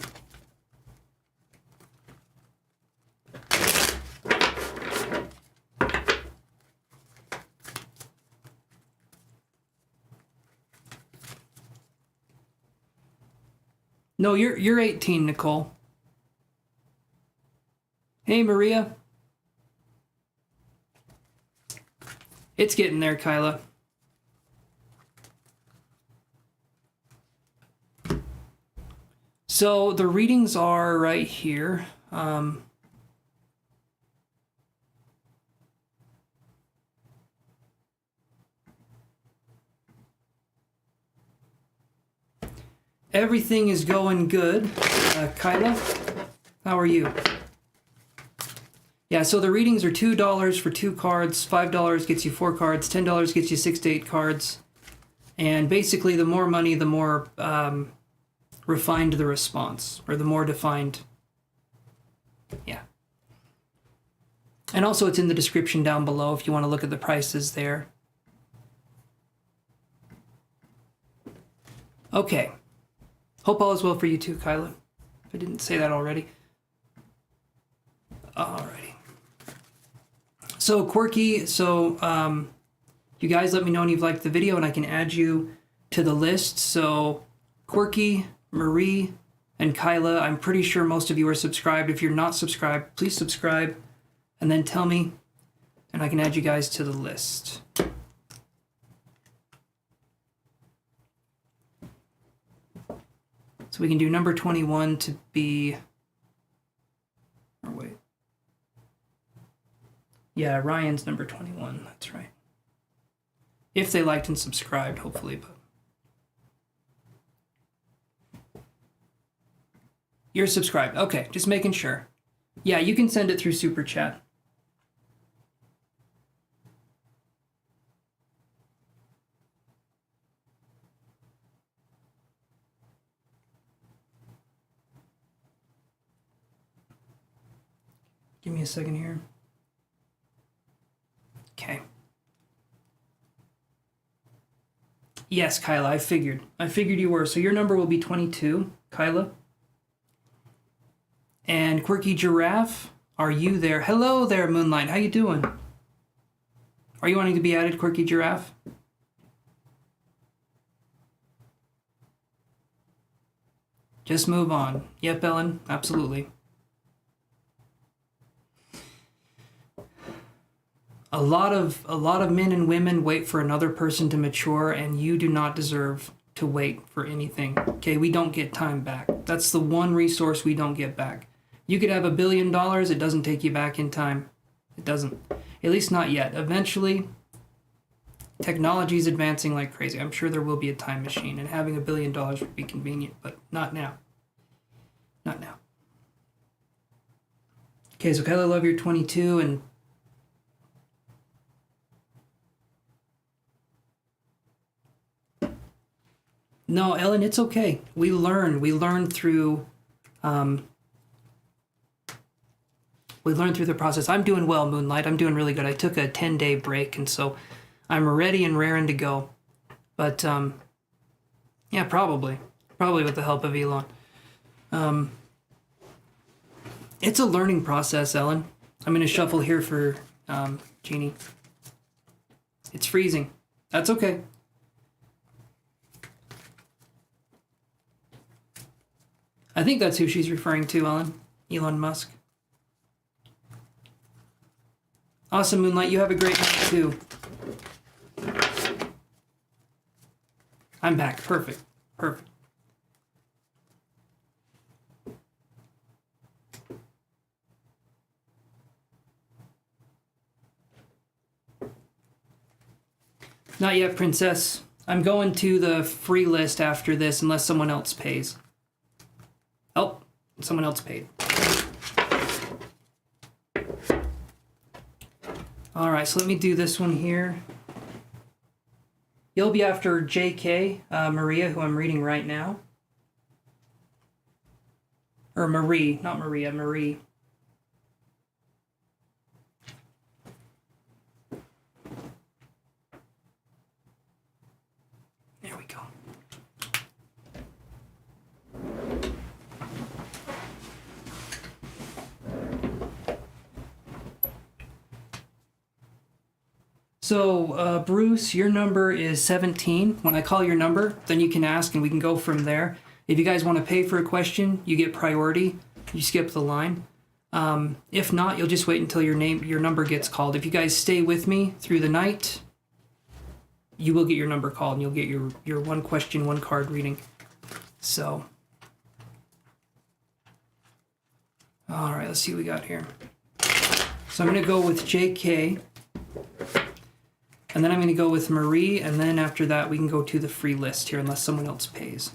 No, you're 18, Nicole. Hey, Maria. It's getting there, Kyla. So the readings are right here. Everything is going good. Kyla, how are you? Yeah, so the readings are $2 for 2 cards, $5 gets you 4 cards, $10 gets you 6 to 8 cards. And basically the more money, the more refined the response, or the more defined. Yeah. And also it's in the description down below if you want to look at the prices there. Okay. Hope all is well for you too, Kyla. If I didn't say that already. Alrighty. So Quirky, you guys let me know when you've liked the video and I can add you to the list. So Quirky, Marie, and Kyla, I'm pretty sure most of you are subscribed. If you're not subscribed, please subscribe and then tell me and I can add you guys to the list. So we can do number 21 to be, or wait. Yeah, Ryan's number 21, that's right. If they liked and subscribed, hopefully, but. You're subscribed, okay, just making sure. Yeah, you can send it through Super Chat. Give me a second here. Okay. Yes, Kyla, I figured you were. So your number will be 22, Kyla. And Quirky Giraffe, are you there? Hello there, Moonlight. How you doing? Are you wanting to be added, Quirky Giraffe? Just move on. Yep, Ellen, absolutely. A lot of men and women wait for another person to mature, and you do not deserve to wait for anything. Okay, we don't get time back. That's the one resource we don't get back. You could have $1 billion, it doesn't take you back in time. It doesn't. At least not yet. Eventually, technology is advancing like crazy. I'm sure there will be a time machine, and having $1 billion would be convenient, but not now. Not now. Okay, so Kyla, love, you're 22, and no, Ellen, it's okay. We learn through the process. I'm doing well, Moonlight. I'm doing really good. I took a 10-day break, and so I'm ready and raring to go. But yeah, probably with the help of Elon. It's a learning process, Ellen. I'm gonna shuffle here for Jeannie. It's freezing. That's okay. I think that's who she's referring to, Ellen. Elon Musk. Awesome, Moonlight. You have a great night, too. I'm back. Perfect. Perfect. Not yet, Princess. I'm going to the free list after this unless someone else pays. Oh, someone else paid. All right, so let me do this one here. You'll be after JK, Maria, who I'm reading right now. Or Marie, not Maria, Marie. There we go. So, Bruce, your number is 17. When I call your number, then you can ask and we can go from there. If you guys want to pay for a question, you get priority. You skip the line. If not, you'll just wait until your number gets called. If you guys stay with me through the night, you will get your number called and you'll get your one question, one card reading. So, all right, let's see what we got here. So I'm going to go with JK. And then I'm going to go with Marie, and then after that we can go to the free list here unless someone else pays.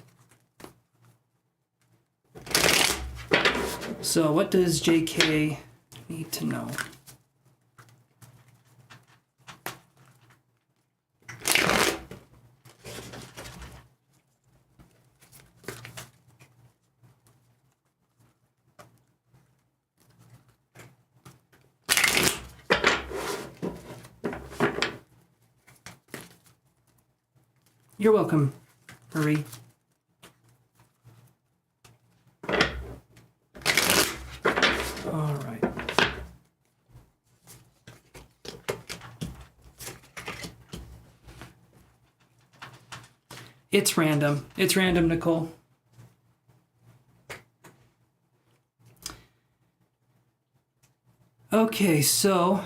So what does JK need to know? You're welcome, Marie. All right. It's random. It's random, Nicole. Okay, so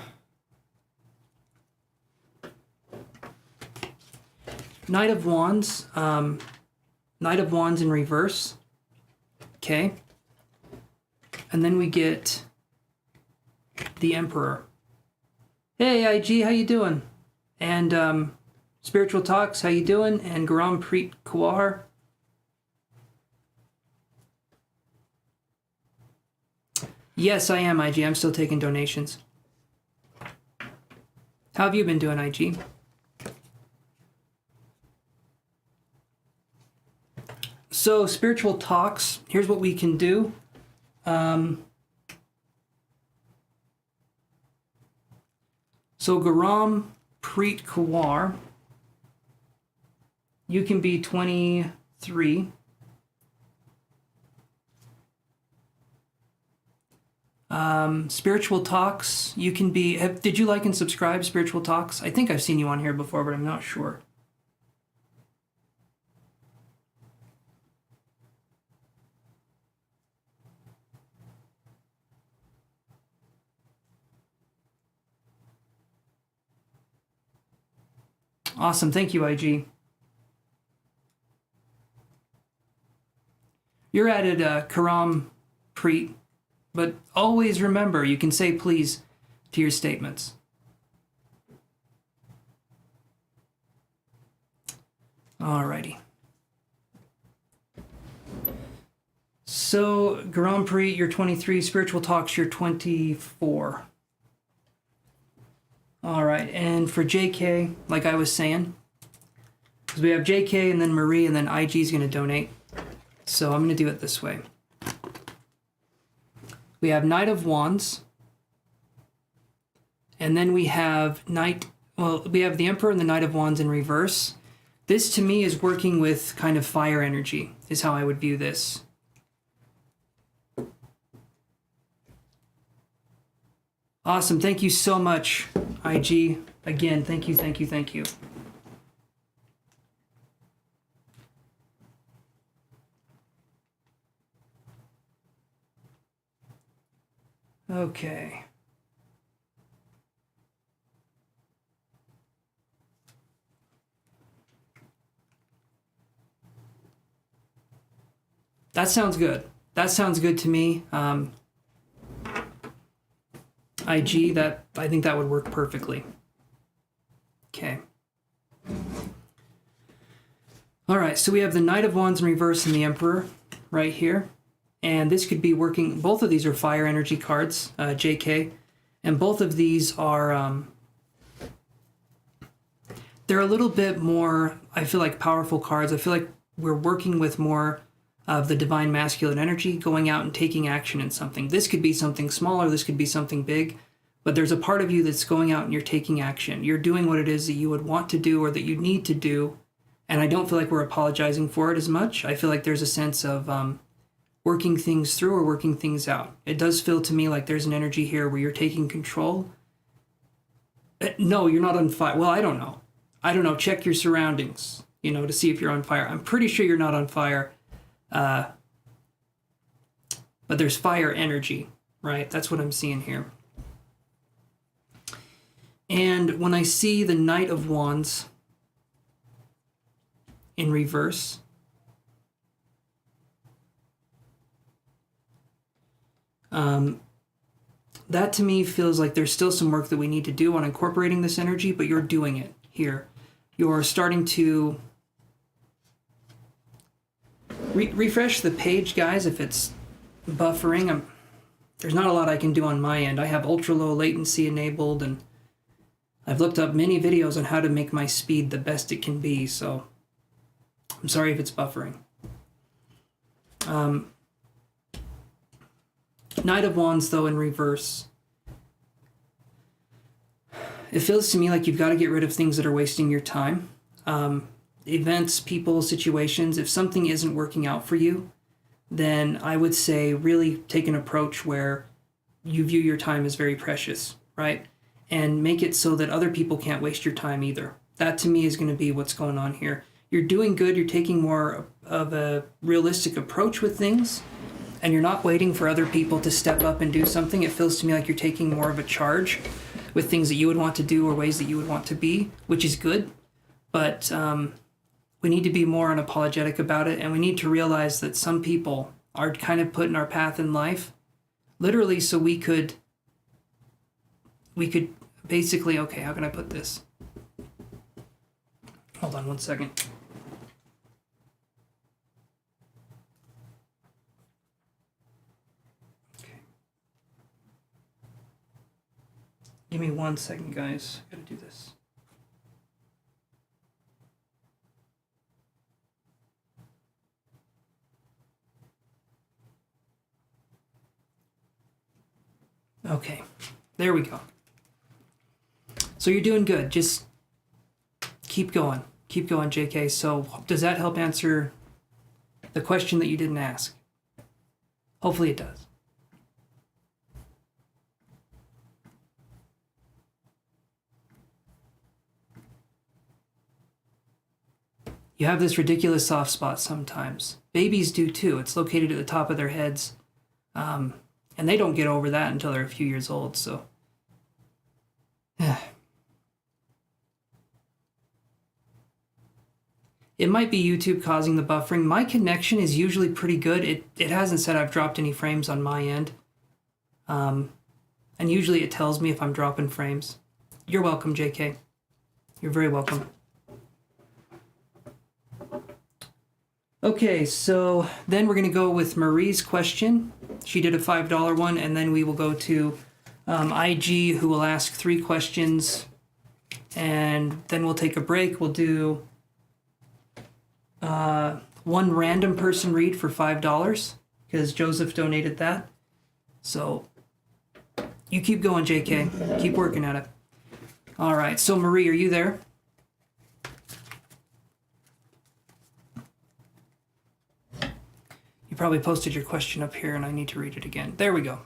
Knight of Wands, Knight of Wands in reverse, okay, and then we get the Emperor. Hey, IG, how you doing? And Spiritual Talks, how you doing? And Garam Preet Kawar. Yes, I am, IG. I'm still taking donations. How have you been doing, IG? So, Spiritual Talks, here's what we can do. So, Garam Preet Kawar, you can be 23. Spiritual Talks, you can be... Did you like and subscribe, Spiritual Talks? I think I've seen you on here before, but I'm not sure. Awesome. Thank you, IG. You're added Karam Preet, but always remember you can say please to your statements. Alrighty. So, Garam Preet, you're 23. Spiritual Talks, you're 24. All right, and for JK, like I was saying, because we have JK and then Marie and then IG is going to donate. So I'm going to do it this way. We have Knight of Wands, and then we have we have the Emperor and the Knight of Wands in reverse. This to me is working with kind of fire energy, is how I would view this. Awesome. Thank you so much, IG. Again, thank you, thank you, thank you. Okay. That sounds good. That sounds good to me. IG, I think that would work perfectly. Okay. All right, so we have the Knight of Wands in reverse and the Emperor right here. And this could be working, both of these are fire energy cards, JK. And both of these are, they're a little bit more, I feel like, powerful cards. I feel like we're working with more of the divine masculine energy, going out and taking action in something. This could be something smaller, this could be something big, but there's a part of you that's going out and you're taking action. You're doing what it is that you would want to do or that you need to do, and I don't feel like we're apologizing for it as much. I feel like there's a sense of working things through or working things out. It does feel to me like there's an energy here where you're taking control. No, you're not on fire. Well, I don't know. I don't know. Check your surroundings, to see if you're on fire. I'm pretty sure you're not on fire. But there's fire energy, right? That's what I'm seeing here. And when I see the Knight of Wands in reverse, that to me feels like there's still some work that we need to do on incorporating this energy, but you're doing it here. You're starting to refresh the page, guys, if it's buffering. There's not a lot I can do on my end. I have ultra low latency enabled, and I've looked up many videos on how to make my speed the best it can be, so I'm sorry if it's buffering. Knight of Wands, though, in reverse. It feels to me like you've got to get rid of things that are wasting your time. Events, people, situations. If something isn't working out for you, then I would say really take an approach where you view your time as very precious, right? And make it so that other people can't waste your time either. That to me is going to be what's going on here. You're doing good. You're taking more of a realistic approach with things, and you're not waiting for other people to step up and do something. It feels to me like you're taking more of a charge with things that you would want to do or ways that you would want to be, which is good. But we need to be more unapologetic about it, and we need to realize that some people are kind of put in our path in life, literally, so we could basically, okay, how can I put this? Hold on one second. Give me 1 second, guys. I gotta do this. Okay, there we go. So you're doing good. Just keep going. Keep going, JK. So does that help answer the question that you didn't ask? Hopefully it does. You have this ridiculous soft spot sometimes. Babies do too. It's located at the top of their heads. And they don't get over that until they're a few years old, so. It might be YouTube causing the buffering. My connection is usually pretty good. It hasn't said I've dropped any frames on my end. And usually it tells me if I'm dropping frames. You're welcome, JK. You're very welcome. Okay, so then we're going to go with Marie's question. She did a $5 one, and then we will go to IG, who will ask 3 questions, and then we'll take a break. We'll do one random person read for $5, because Joseph donated that. So you keep going, JK. Keep working at it. All right, so Marie, are you there? You probably posted your question up here and I need to read it again. There we go.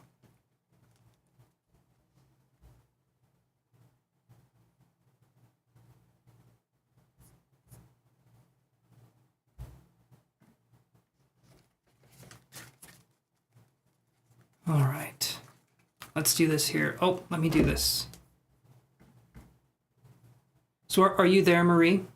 All right. Let's do this here. Oh, let me do this. So are you there, Marie?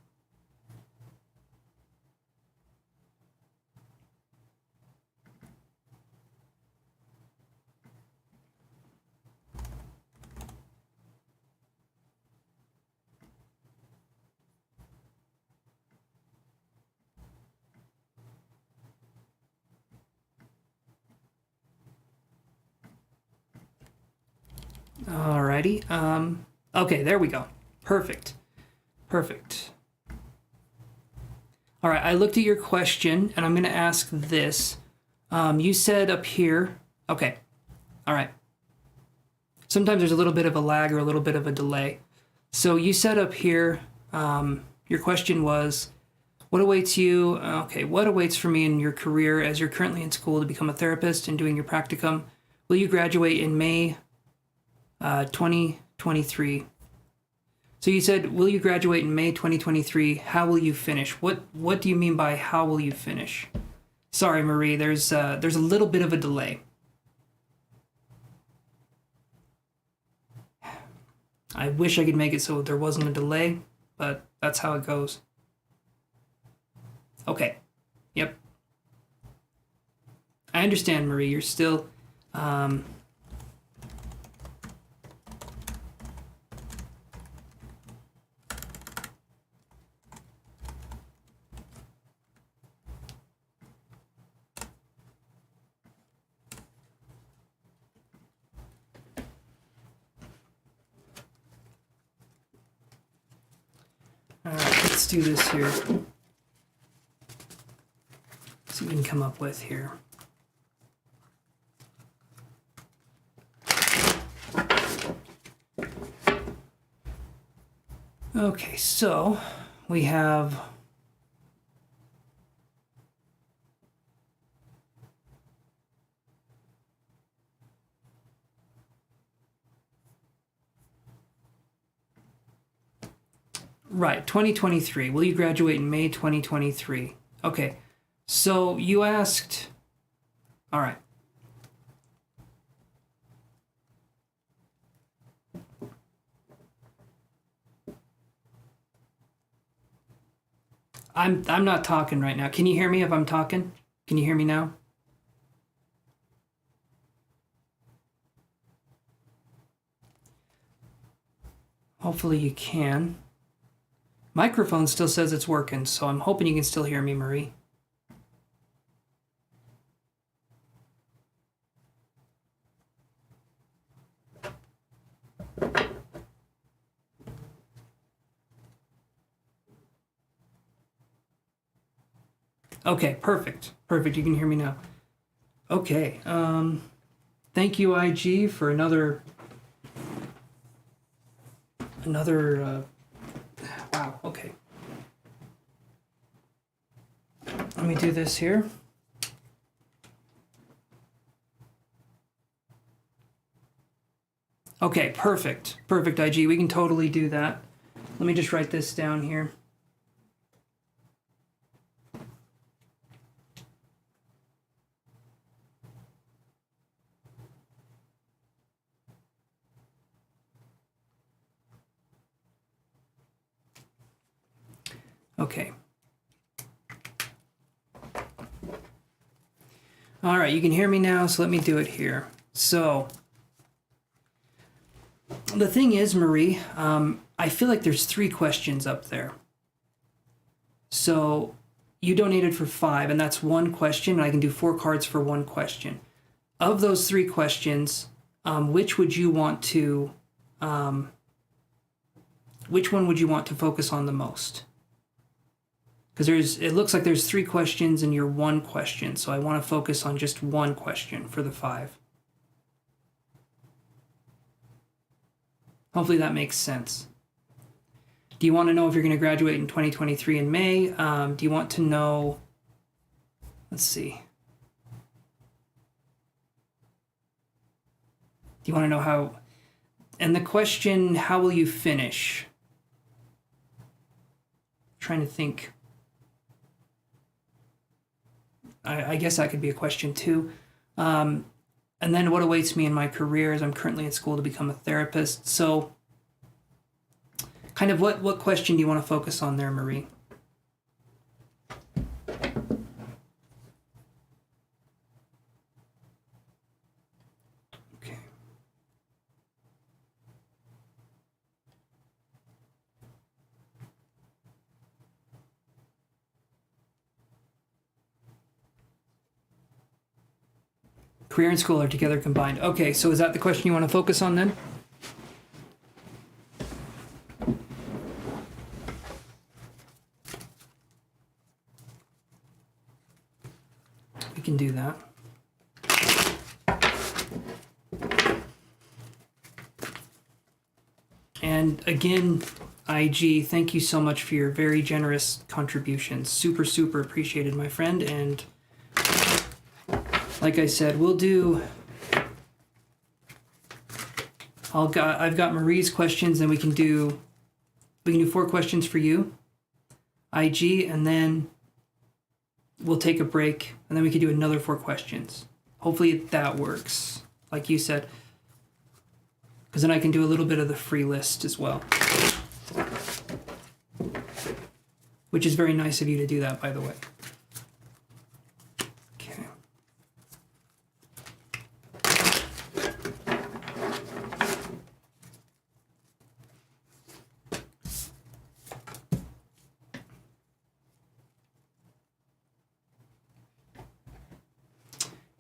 Alrighty. Okay, there we go. Perfect. Perfect. All right, I looked at your question, and I'm going to ask this. You said up here, okay, all right. Sometimes there's a little bit of a lag or a little bit of a delay. So you said up here, your question was, what awaits you? Okay, what awaits for me in your career as you're currently in school to become a therapist and doing your practicum? Will you graduate in May 2023? So you said, will you graduate in May 2023? How will you finish? What do you mean by how will you finish? Sorry, Marie, there's a little bit of a delay. I wish I could make it so there wasn't a delay, but that's how it goes. Okay. Yep. I understand, Marie. You're still... let's do this here. See what we can come up with here. Okay, so we have right, 2023. Will you graduate in May 2023? Okay, so you asked, all right. I'm not talking right now. Can you hear me if I'm talking? Can you hear me now? Hopefully you can. Microphone still says it's working, so I'm hoping you can still hear me, Marie. Okay, perfect. Perfect, you can hear me now. Okay, thank you, IG, for another, wow, okay. Let me do this here. Okay, perfect. Perfect, IG. We can totally do that. Let me just write this down here. Okay. All right, you can hear me now, so let me do it here. So, the thing is, Marie, I feel like there's 3 questions up there. So, you donated for 5, and that's 1 question, and I can do 4 cards for 1 question. Of those 3 questions, which would you want to, which one would you want to focus on the most? Because it looks like there's 3 questions and you're 1 question, so I want to focus on just 1 question for the 5. Hopefully that makes sense. Do you want to know if you're going to graduate in 2023 in May? Do you want to know, let's see. Do you want to know how, and the question, how will you finish? I'm trying to think. I guess that could be a question too. And then what awaits me in my career as I'm currently in school to become a therapist. So kind of what question do you want to focus on there, Marie? Okay. Career and school are together combined. Okay, so is that the question you want to focus on then? can do that. And again, IG, thank you so much for your very generous contributions. Super, super appreciated, my friend. And like I said, we'll do... I've got Marie's questions, and we can do 4 questions for you, IG, and then we'll take a break, and then we can do another 4 questions. Hopefully that works, like you said, because then I can do a little bit of the free list as well, which is very nice of you to do that, by the way. Okay.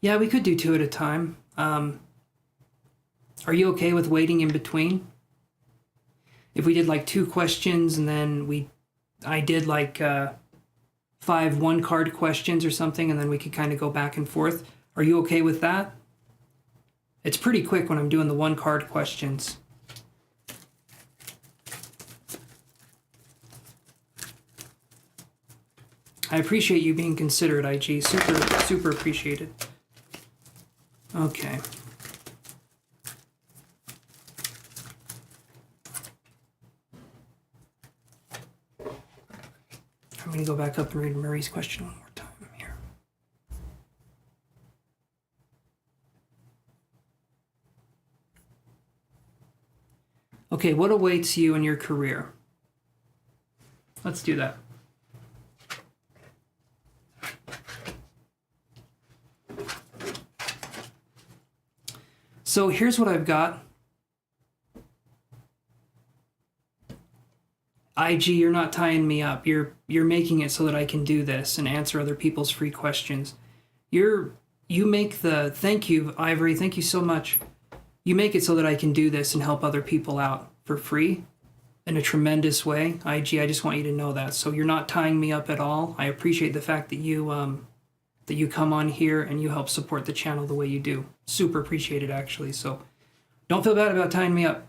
Yeah, we could do 2 at a time. Are you okay with waiting in between? If we did like 2 questions and then I did like 5 1-card questions or something, and then we could kind of go back and forth. Are you okay with that? It's pretty quick when I'm doing the 1-card questions. I appreciate you being considerate, IG. Super, super appreciated. Okay. I'm going to go back up and read Marie's question one more time here. Okay, what awaits you in your career? Let's do that. So here's what I've got. IG, you're not tying me up. You're making it so that I can do this and answer other people's free questions. You make the... Thank you, Ivory. Thank you so much. You make it so that I can do this and help other people out for free in a tremendous way. IG, I just want you to know that. So you're not tying me up at all. I appreciate the fact that you come on here and you help support the channel the way you do. Super appreciate it, actually. So don't feel bad about tying me up.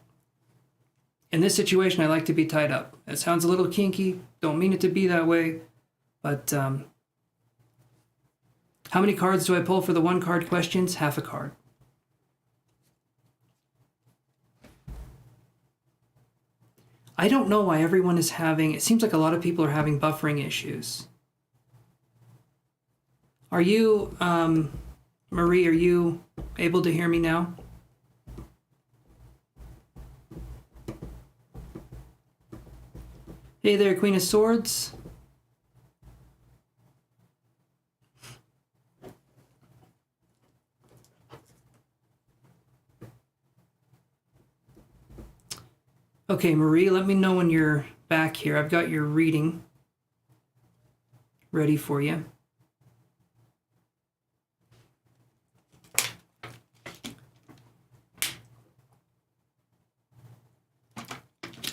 In this situation, I like to be tied up. It sounds a little kinky. Don't mean it to be that way. But how many cards do I pull for the 1-card questions? Half a card. I don't know why everyone is having... It seems like a lot of people are having buffering issues. Are you... Marie, are you able to hear me now? Hey there, Queen of Swords. Okay, Marie, let me know when you're back here. I've got your reading ready for you.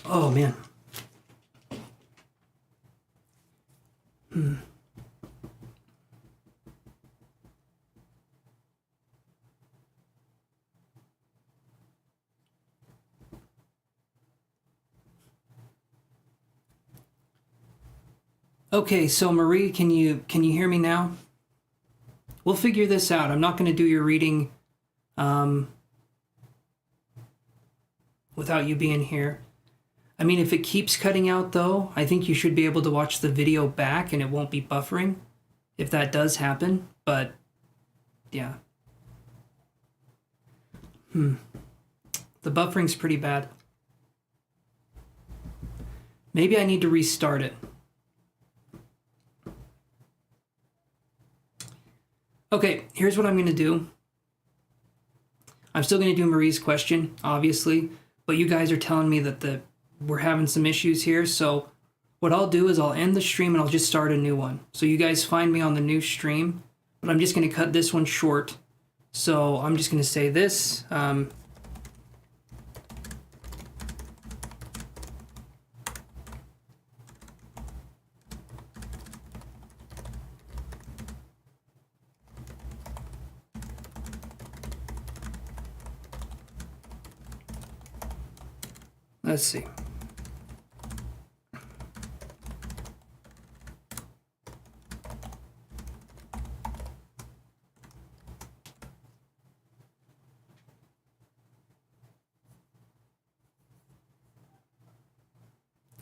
Oh, man. Okay, so Marie, can you hear me now? We'll figure this out. I'm not going to do your reading without you being here. I mean, if it keeps cutting out, though, I think you should be able to watch the video back and it won't be buffering if that does happen. But, yeah. The buffering's pretty bad. Maybe I need to restart it. Okay, here's what I'm going to do. I'm still going to do Marie's question, obviously, but you guys are telling me that we're having some issues here, so what I'll do is I'll end the stream and I'll just start a new one. So you guys find me on the new stream, but I'm just going to cut this one short. So I'm just going to say this. Let's see.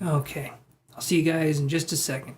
Okay, I'll see you guys in just a second.